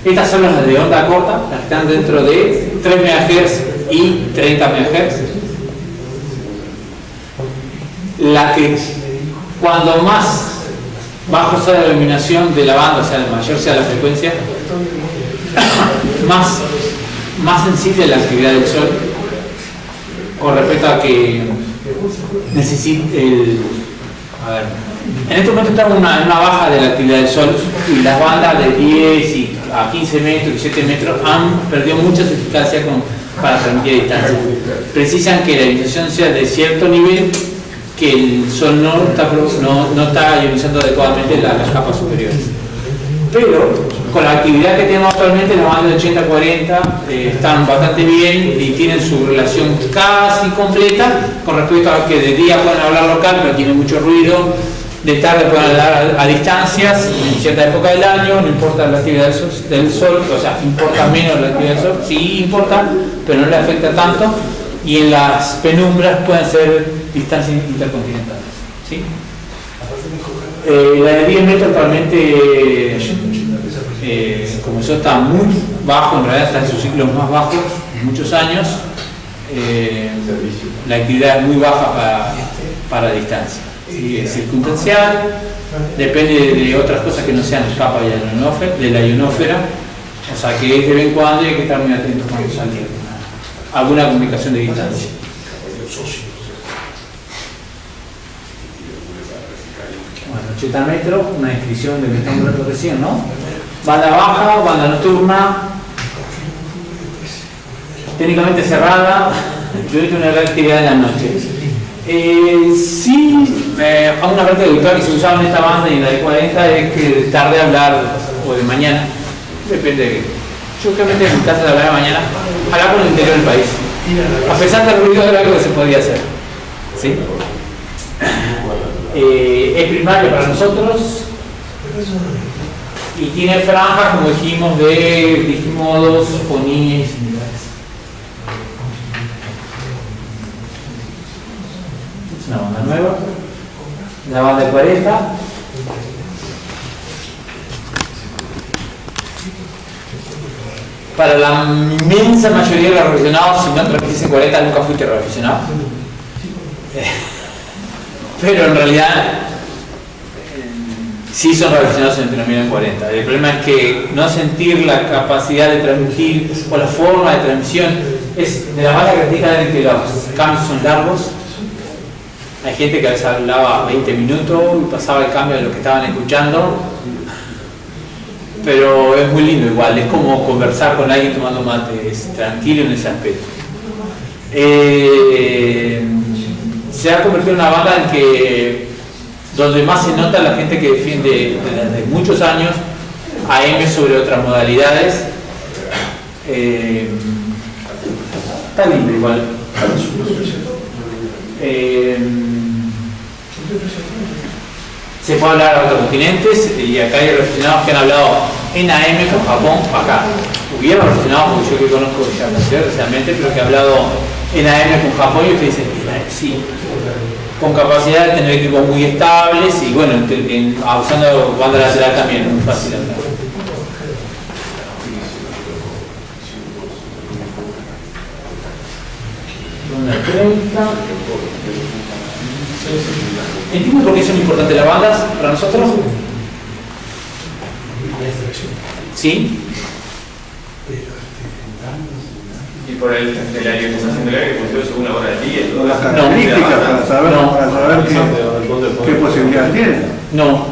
Estas son las de onda corta, las que están dentro de 3 MHz y 30 MHz. La que cuando más bajo sea la iluminación de la banda, o sea, mayor sea la frecuencia, más sensible la actividad del Sol con respecto a que necesita a ver, en este momento estamos en una baja de la actividad del Sol y las bandas de 10 y a 15 metros y 7 metros han perdido mucha eficacia para transmitir a distancia. Precisan que la ionización sea de cierto nivel, que el Sol no está ionizando adecuadamente las capas superiores. Pero con la actividad que tenemos actualmente, las bandas de 80-40 están bastante bien y tienen su relación casi completa con respecto a que de día pueden hablar local, pero tiene mucho ruido, de tarde pueden hablar a distancias, en cierta época del año, no importa la actividad del sol, o sea, importa menos la actividad del sol, sí importa, pero no le afecta tanto, y en las penumbras pueden ser distancias intercontinentales. ¿Sí? La de 10 metros actualmente, como eso está muy bajo, en realidad está en sus ciclos más bajos, muchos años, la actividad es muy baja para distancia. Sí, es circunstancial, depende de otras cosas que no sean capas de la ionosfera, o sea que es de vez en cuando y hay que estar muy atentos cuando sale alguna comunicación de distancia. Bueno, 80 metros, una descripción de lo que estamos hablando recién, ¿no? Banda baja, banda nocturna, técnicamente cerrada, yo he hecho una gran actividad en la noche. Sí, a una parte habitual que se usaba en esta banda y en la de 40 es que de tarde hablar o de mañana, depende. Yo realmente en mi casa de hablar de mañana, hablar con el interior del país. A pesar del ruido era algo que se podía hacer. ¿Sí? Es primario para nosotros y tiene franjas, como dijimos, de digimodos, fonías y similares. Es una banda nueva, la banda de 40. Para la inmensa mayoría de los radioaficionados, si no transmitís en 40, nunca fuiste radioaficionado. Pero en realidad sí son radioaficionados en el 40. El problema es que no sentir la capacidad de transmitir o la forma de transmisión es de la mala crítica de que los cambios son largos. Hay gente que a veces hablaba 20 minutos y pasaba el cambio de lo que estaban escuchando, pero es muy lindo igual, es como conversar con alguien tomando mate, es tranquilo en ese aspecto. Se ha convertido en una banda en que donde más se nota la gente que defiende desde muchos años AM sobre otras modalidades. Está lindo igual. Se puede hablar a otros continentes y acá hay reflexionados que han hablado en AM con Japón, acá. Hubieron reflexionados, porque yo que conozco ya la ciudad recientemente, pero que ha hablado en AM con Japón y usted dice, sí, con capacidad de tener equipos muy estables y bueno, usando banda lateral también es muy fácil hablar. ¿Entiendes por qué son importantes las bandas para nosotros? ¿Sí? Y por la ionización del aire, pues según la hora del día. Las características para saber qué posibilidad tiene. No,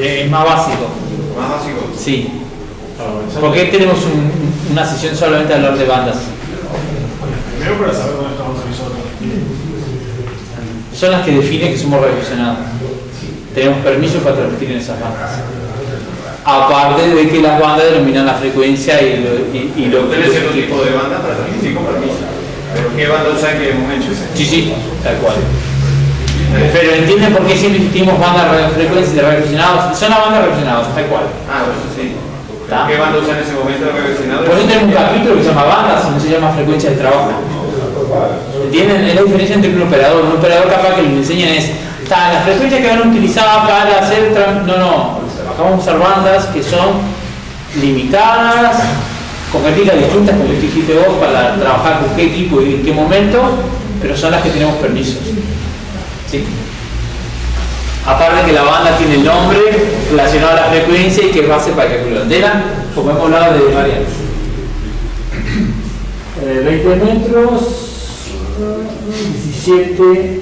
es más básico. ¿Más básico? Sí. ¿Por qué tenemos una sesión solamente de hablar de bandas? Primero para saber dónde estamos nosotros. Son las que definen que somos radioaficionados. Tenemos permiso para transmitir en esas bandas. Aparte de que las bandas denominan la frecuencia y lo que ¿Ustedes cierto tipo de banda para transmitir con permiso? ¿Pero qué banda usan que hemos hecho ese? Sí, tal cual. Pero entienden por qué siempre insistimos bandas de frecuencia de radioaficionados. Son las bandas de radioaficionados, tal cual. Ah, bueno, sí. ¿Qué banda usan en ese momento de radioaficionados? Por eso tenemos un capítulo que se llama bandas, no se llama frecuencia de trabajo. ¿Entienden? Es la diferencia entre un operador. Un operador capaz que le enseñan es la frecuencia que van a utilizar para hacer... No. Acá vamos a usar bandas que son limitadas, con características distintas, como dijiste vos, para trabajar con qué equipo y en qué momento, pero son las que tenemos permisos. ¿Sí? Aparte que la banda tiene el nombre relacionado a la frecuencia y que es base para el cálculo de antena, como hemos hablado de variantes. 20 metros, 17,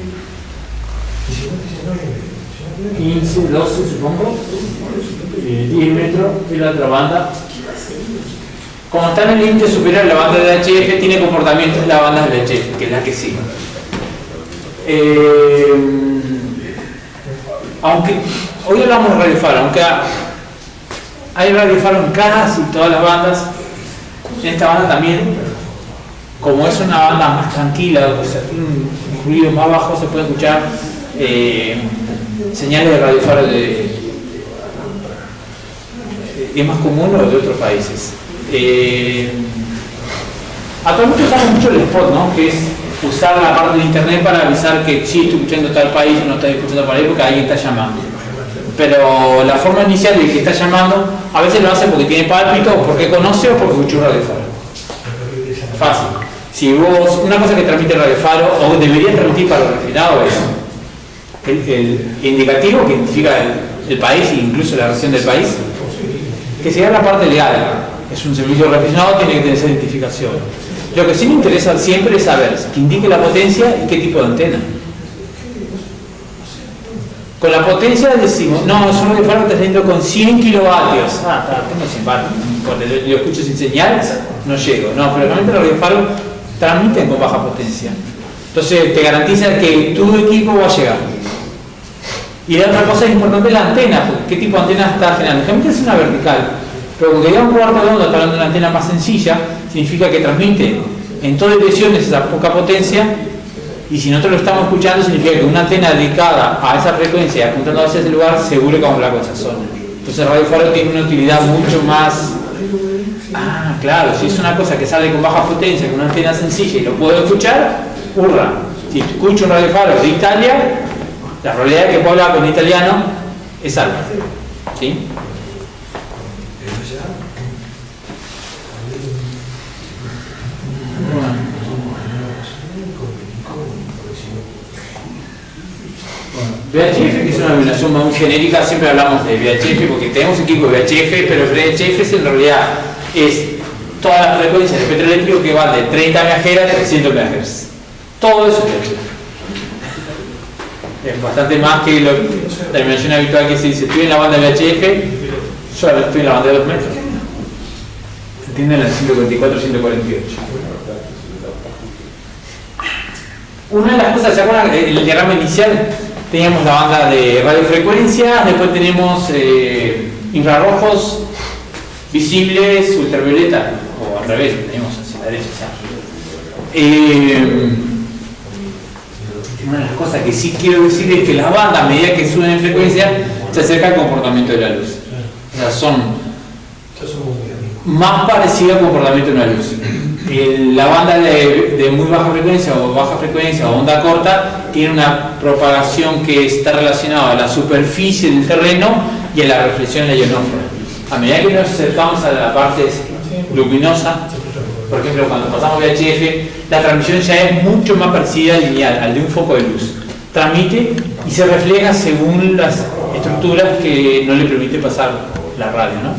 15, 12 supongo, 10 metros y la otra banda. Como está en el límite superior, la banda de HF tiene comportamientos de la banda de HF, que es la que sigue. Aunque hoy hablamos de radiofaro, aunque hay radiofaro en casi todas las bandas, en esta banda también, como es una banda más tranquila, o sea, un ruido más bajo, se puede escuchar señales de radiofaro es más común o de otros países. Actualmente usamos mucho el spot, ¿no? Que es usar la parte de internet para avisar que sí estoy escuchando tal país o no estoy escuchando tal país porque alguien está llamando. Pero la forma inicial de que está llamando, a veces lo hace porque tiene pálpito, o porque conoce, o porque escucha un radiofaro. Fácil. Si vos, una cosa que transmite el radiofaro, o debería transmitir para los refinados, es el indicativo que identifica el país e incluso la región del país, que sería la parte legal. Es un servicio refinado, tiene que tener esa identificación. Lo que sí me interesa siempre es saber que indique la potencia y qué tipo de antena. Con la potencia decimos, no, es un radiofaro que está saliendo con 100 kilovatios. Tengo 100 vatios, cuando lo escucho sin señal, no llego. No, pero realmente los radiofaros transmiten con baja potencia. Entonces te garantiza que tu equipo va a llegar. Y la otra cosa importante es la antena, porque qué tipo de antena está generando. Generalmente es una vertical, pero cuando llega un cuarto de onda, está hablando de una antena más sencilla, significa que transmite en todas direcciones esa poca potencia. Y si nosotros lo estamos escuchando, significa que una antena dedicada a esa frecuencia, apuntando hacia ese lugar, seguro que vamos a hablar con esa zona. Entonces el radiofaro tiene una utilidad mucho más... claro, si es una cosa que sale con baja potencia, con una antena sencilla y lo puedo escuchar, hurra. Si escucho un radiofaro de Italia, la probabilidad de que pueda hablar con italiano es alta. ¿Sí? VHF, que es una denominación muy genérica, siempre hablamos de VHF porque tenemos equipo de VHF, pero VHF en realidad es todas las frecuencias de espectro eléctrico que van de 30 MHz a 300 MHz. Todo eso es VHF. Es bastante más que la denominación habitual que se dice, estoy en la banda de VHF, yo estoy en la banda de 2 metros. Se entiende en la 144, 148. Una de las cosas, ¿se acuerdan? El diagrama inicial teníamos la banda de radiofrecuencia, después tenemos infrarrojos, visibles, ultravioleta, o al revés, tenemos hacia la derecha. Una de las cosas que sí quiero decir es que las bandas, a medida que suben en frecuencia, se acerca al comportamiento de la luz. O sea, son más parecidas al comportamiento de una luz. La banda de muy baja frecuencia o onda corta tiene una propagación que está relacionada a la superficie del terreno y a la reflexión en la ionósfera. A medida que nos acercamos a la parte luminosa, por ejemplo, cuando pasamos VHF, la transmisión ya es mucho más parecida al lineal, al de un foco de luz. Transmite y se refleja según las estructuras que no le permite pasar la radio, ¿no?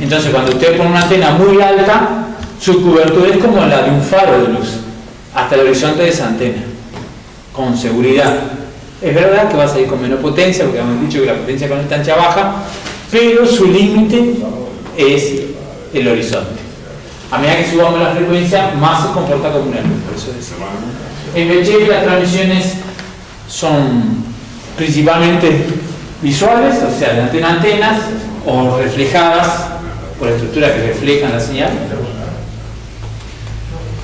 Entonces, cuando usted pone una antena muy alta, su cobertura es como la de un faro de luz, hasta el horizonte de esa antena, con seguridad. Es verdad que va a salir con menos potencia, porque hemos dicho que la potencia con esta ancha baja, pero su límite es el horizonte. A medida que subamos la frecuencia, más se comporta como una luz, por eso decimos. En VHF las transmisiones son principalmente visuales, o sea, de antena a antenas, o reflejadas por estructuras que reflejan la señal.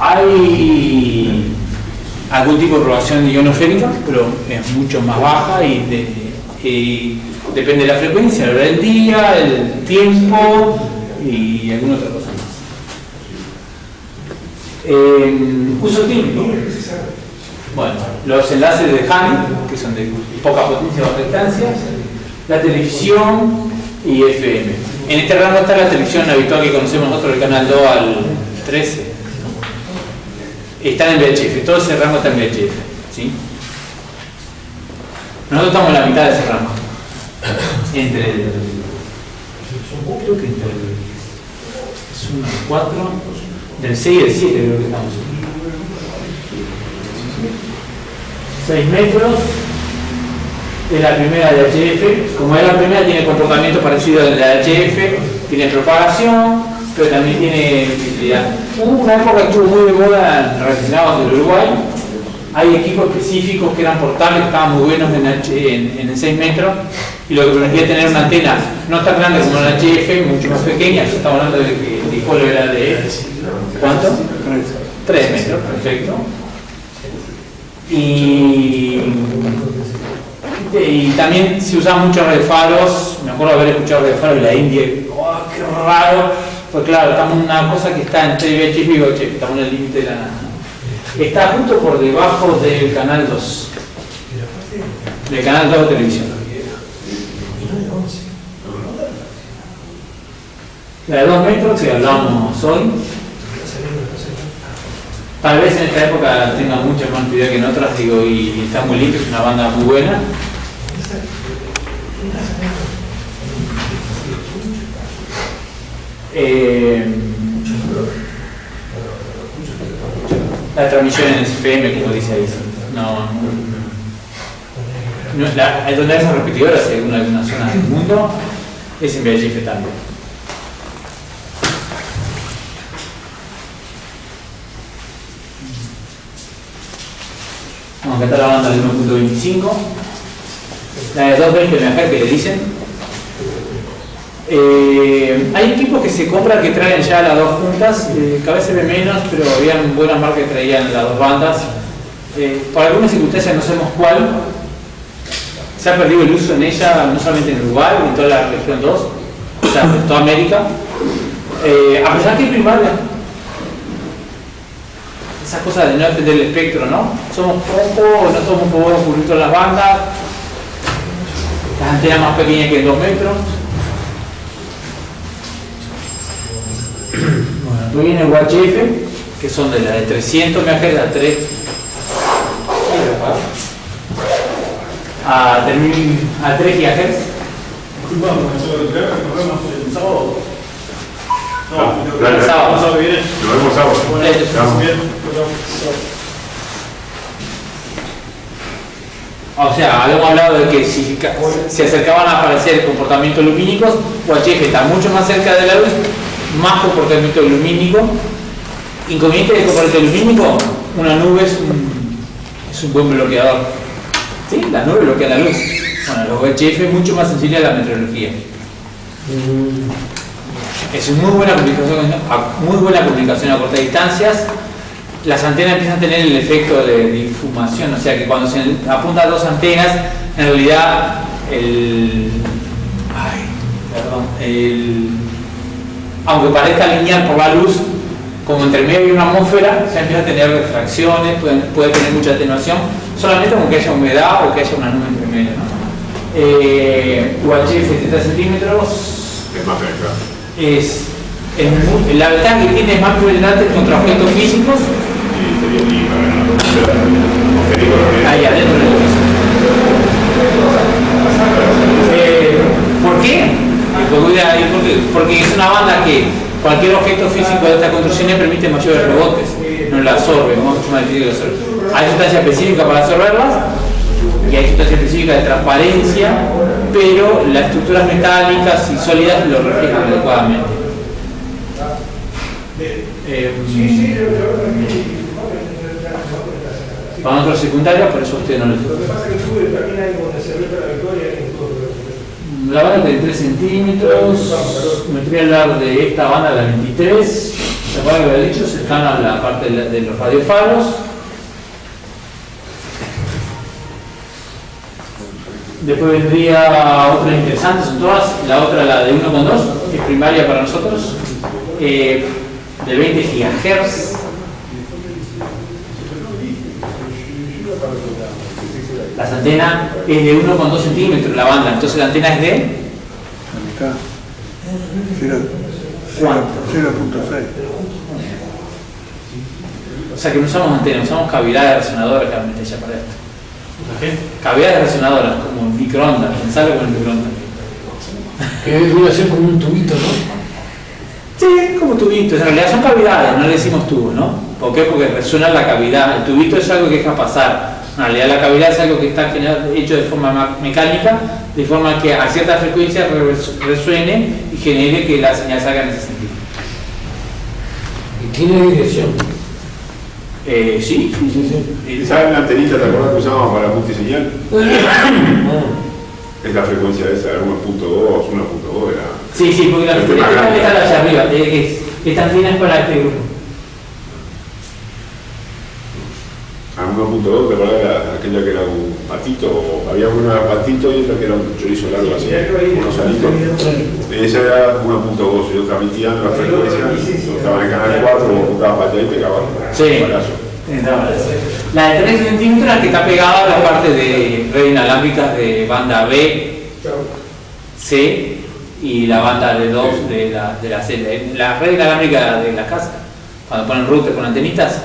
Hay algún tipo de propagación ionosférica, pero es mucho más baja y depende de la frecuencia, la hora del día, el tiempo y alguna otra cosa más. Uso típico. Bueno, los enlaces de Haney, que son de poca potencia o baja distancia, la televisión y FM. En este rango está la televisión habitual que conocemos nosotros, del canal 2 al 13. Están en VHF, todo ese rango está en VHF, ¿sí? Nosotros estamos en la mitad de ese rango. Creo que entre es 1, 4, del 6 y el 7 creo que estamos. 6 metros de la primera de HF. Como es la primera, tiene comportamiento parecido al de la HF, tiene propagación, pero también tiene visibilidad. Hubo una época que estuvo muy de moda en relacionados del Uruguay. Hay equipos específicos que eran portables, que estaban muy buenos en el 6 metros, y lo que permitía tener una antena no tan grande como la HF, mucho más pequeña. Estamos hablando de que el dipolo era de ¿cuánto? 3 metros, perfecto. Y también se usaban muchos radiofaros. Me acuerdo haber escuchado radiofaros de la India. ¡Oh, qué raro! Pues claro, estamos en una cosa que está entre VHF y VHF, estamos en el límite de la nada. Está justo por debajo del canal 2. Del canal 2 de televisión. La de 2 metros que hablábamos hoy. Tal vez en esta época tenga mucha más actividad que en otras, digo, y está muy limpio, es una banda muy buena. La transmisión en FM, como dice ahí, no es donde hay esas repetidoras, según algunas zonas del mundo, es en VHF también. Vamos a cantar la banda de 1.25, la de 220 MHz que le dicen. Hay equipos que se compran que traen ya las dos juntas, cada vez se ve menos, pero había buenas marcas que traían las dos bandas. Por algunas circunstancias, no sabemos cuál, se ha perdido el uso en ella, no solamente en Uruguay, en toda la región 2, o sea, en toda América. A pesar que es primaria, esas cosas de no defender el espectro, ¿no? Somos pocos, no somos podemos cubrir todas las bandas, las antenas más pequeñas que 2 metros. Bueno, aquí viene el UHF, que son de la de 300 MHz a 3 GHz. El sábado. No, El sábado. Que viene. Nos vemos sábado. Vamos. Bien. O sea, habíamos hablado de que si se acercaban a aparecer comportamientos lumínicos, UHF está mucho más cerca de la luz, más comportamiento lumínico. Inconveniente del comportamiento lumínico, una nube es un buen bloqueador. ¿Sí? La nube bloquea la luz. Bueno, los UHF es mucho más sensible a la meteorología. Es muy buena comunicación a cortas distancias. Las antenas empiezan a tener el efecto de difumación, o sea que cuando se apuntan dos antenas, en realidad aunque parezca lineal por la luz, como entre medio hay una atmósfera, se empieza a tener refracciones, puede tener mucha atenuación, solamente con que haya humedad o que haya una nube entre medio, ¿no? UHF 70 centímetros Es más cerca. la ventaja que tiene es más penetrante contra objetos físicos. Ahí adentro del edificio. ¿Por qué? Porque es una banda que cualquier objeto físico de esta construcción le permite mayores rebotes, no la absorbe, es mucho más difícil de absorber. Hay sustancias específicas para absorberlas y hay sustancias específicas de transparencia, pero las estructuras metálicas y sólidas lo reflejan adecuadamente. Para otros secundarios, por eso usted no lo dice. La banda de 3 centímetros, me quería hablar de esta banda de la 23, ¿se acuerdan que había dicho? Cercana a la parte de los radiofaros. Después vendría otra interesante, son todas, la otra la de 1,2, que es primaria para nosotros, de 20 GHz. Las antenas es de 1,2 centímetros la banda, entonces la antena es de... La mitad. ¿Cuánto? 0.6. O sea que no usamos antenas, usamos cavidades resonadoras realmente ya para esto. ¿Qué? Cavidades resonadoras, como microondas, pensarlo como el microondas. Que debe ser como un tubito, ¿no? Sí, como tubitos, en realidad son cavidades, no le decimos tubos, ¿no? ¿Por qué? Porque resuena la cavidad, el tubito es algo que deja pasar. En realidad la cavidad es algo que está hecho de forma mecánica, de forma que a cierta frecuencia resuene y genere que la señal salga en ese sentido. Y tiene dirección. Sí. ¿Sabes la antenita, te acuerdas que usábamos para multiseñal? Es la frecuencia de esa, 1.2, 1.2 era... Sí, porque la frecuencia está allá arriba, esta antena es para este grupo. A 1.2, ¿te acuerdas aquella que era un patito? Había una patito y otra que era un chorizo largo así, unos alitos. Esa era 1.2 y otra emitían la frecuencia, estaban en canal 4, vos apuntabas para allá y pegabas. Sí. La de 3 centímetros la que está pegada a la parte de red inalámbricas de banda B, C y la banda de 2 de la celda. La red inalámbrica de la casa, cuando ponen router con antenitas,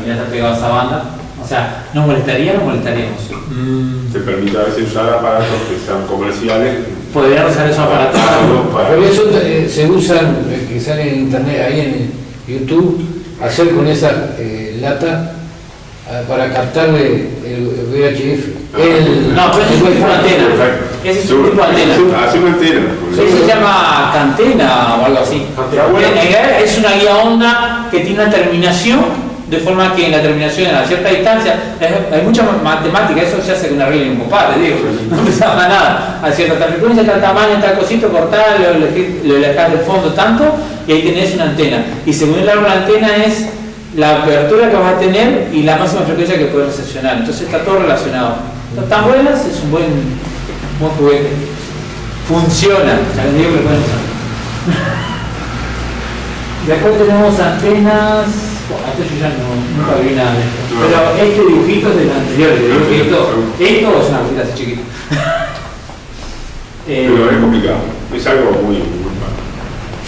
ya está pegado a esa banda. O sea, ¿nos molestaría o no molestaríamos? Te permite a veces usar aparatos que sean comerciales. Podrían usar esos aparatos. Pero eso se usan, que sale en internet, ahí en YouTube, hacer con esa lata para captarle el VHF. No, pero ese es un tipo de antena. Ese es un tipo de antena. Hace una antena. Eso se llama cantena o algo así. En realidad es una guía onda que tiene una terminación, de forma que en la terminación a cierta distancia, hay mucha matemática, eso se hace con una regla y un compadre, digo, no pensaba nada, a cierta frecuencia, tal tamaño, tal cosito, cortar, lo dejás de fondo tanto, y ahí tenés una antena. Y según el largo de la antena es la apertura que vas a tener y la máxima frecuencia que puedes recepcionar. Entonces está todo relacionado. Están buenas, es un buen juguete. Funciona, ya les digo que lo pueden usar. Después tenemos antenas. Bueno, esto yo ya nunca vi nada de esto. Pero este dibujito es del anterior, esto es una cosita así chiquita. Pero es complicado, es algo muy malo.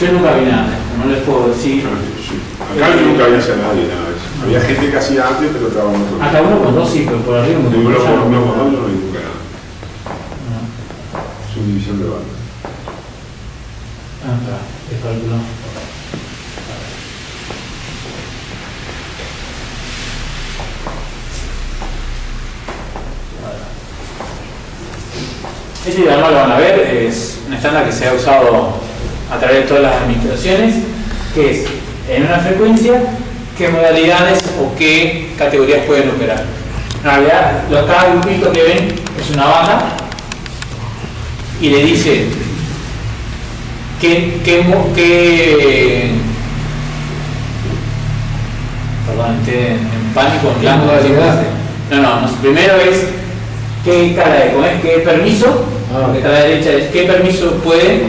Yo nunca vi nada de esto, no les puedo decir. Acá nunca había hecho nadie nada de eso. Había gente que hacía antes, pero estaba en otro. Hasta 1.2 sí, pero por arriba Uno con dos no vi nunca nada. Subdivisión de banda. Es cálculo. Este diagrama lo van a ver, es un estándar que se ha usado a través de todas las administraciones, que es en una frecuencia qué modalidades o qué categorías pueden operar. En realidad, cada grupito que ven es una banda y le dice perdón, esté en pánico, en blanco. No, primero es qué permiso, de cada derecha es qué permiso puede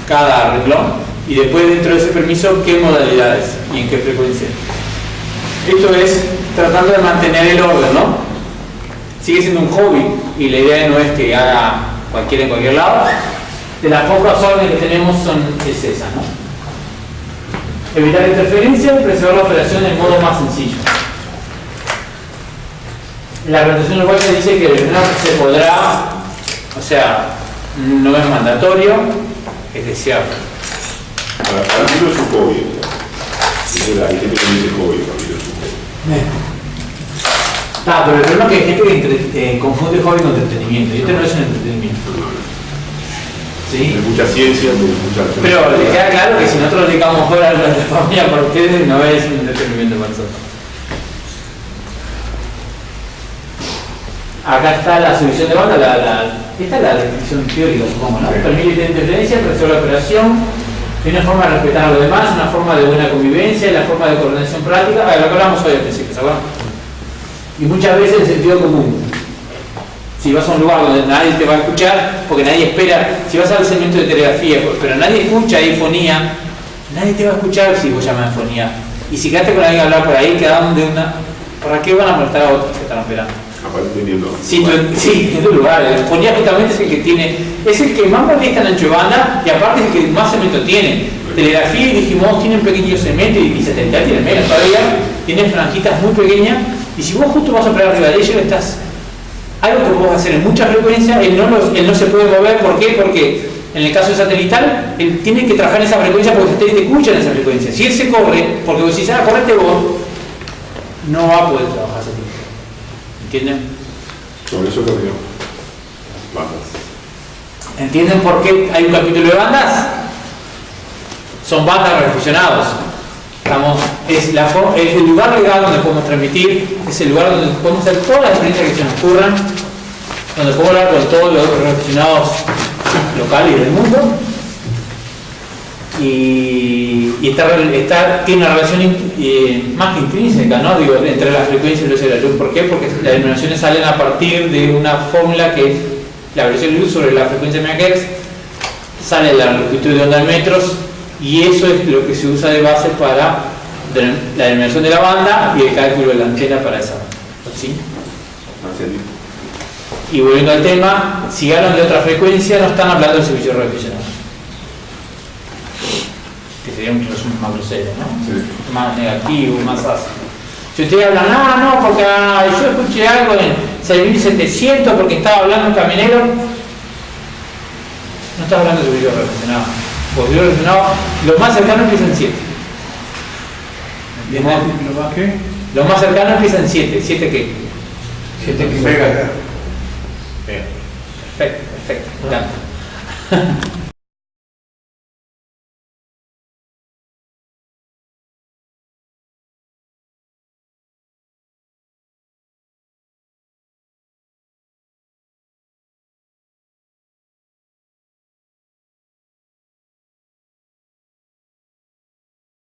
cada renglón, y después dentro de ese permiso qué modalidades y en qué frecuencia. Esto es tratando de mantener el orden, ¿no? Sigue siendo un hobby y la idea no es que haga cualquiera en cualquier lado. De las pocas órdenes que tenemos es esa, ¿no? Evitar interferencia y preservar la operación del modo más sencillo. La presentación del se dice que se podrá, o sea, no es mandatorio, es deseable. Para mí no es un hobby. Hay gente que dice hobby, para mí no es un hobby. Pero el problema es que hay gente que confunde hobby con entretenimiento, y esto no es un entretenimiento. ¿Sí? Hay mucha ciencia, mucha... Pero le queda claro que si nosotros dedicamos horas a la familia para ustedes, no es un entretenimiento para nosotros. Acá está la solución de banda, esta es la definición teórica, supongo, ¿no? Permite interferencia, preserva la operación, tiene una forma de respetar a los demás, una forma de buena convivencia, la forma de coordinación práctica, lo que hablamos hoy al principio, ¿se acuerdan? Y muchas veces el sentido común. Si vas a un lugar donde nadie te va a escuchar, porque nadie espera, si vas al segmento de telegrafía, pero nadie escucha ahí fonía, nadie te va a escuchar si vos llamas fonía. Y si quedaste con alguien a hablar por ahí, quedaron de una... ¿Para qué van a molestar a otros que están esperando? Sí, en tu lugar. El fonía justamente es el que tiene, es el que más molesta en ancho de banda y aparte es el que más segmento tiene. Telegrafía y dijimos tienen pequeños segmentos y satelital tienen menos todavía, tienen franjitas muy pequeñas y si vos justo vas a operar arriba de ellos estás... Algo que vos vas a hacer en mucha frecuencia, él no se puede mover. ¿Por qué? Porque en el caso de satelital, él tiene que trabajar en esa frecuencia porque el satélite escucha en esa frecuencia. Si él se corre, porque vos decís, correte vos, no va a poder trabajar satélite. ¿Entienden? Sobre eso cambió. Bandas. ¿Entienden por qué hay un capítulo de bandas? Son bandas refusionados. Es el lugar legal donde podemos transmitir, es el lugar donde podemos hacer todas las experiencias que se nos ocurran, donde podemos hablar con todos los refusionados locales del mundo y tiene una relación más que intrínseca, ¿no? Digo, entre la frecuencia y la velocidad de la luz. ¿Por qué? Porque las denominaciones salen a partir de una fórmula que es la velocidad de luz sobre la frecuencia de megahertz, sale la longitud de onda en metros. Y eso es lo que se usa de base para la denominación de la banda y el cálculo de la antena para esa banda. ¿Sí? Y volviendo al tema, si hablan de otra frecuencia, no están hablando del servicio de radioaficionados. sería un resumen macro cero, ¿no? Sí. Más negativo, más ácido. Si ustedes hablan, no, porque yo escuché algo en 6700 porque estaba hablando un camionero, no estaba hablando de video relacionado. Porque video relacionado, lo más cercano empieza en 7. ¿Lo más qué? Lo más cercano empieza en 7. ¿7 qué? 7 Pega. Perfecto, me encanta.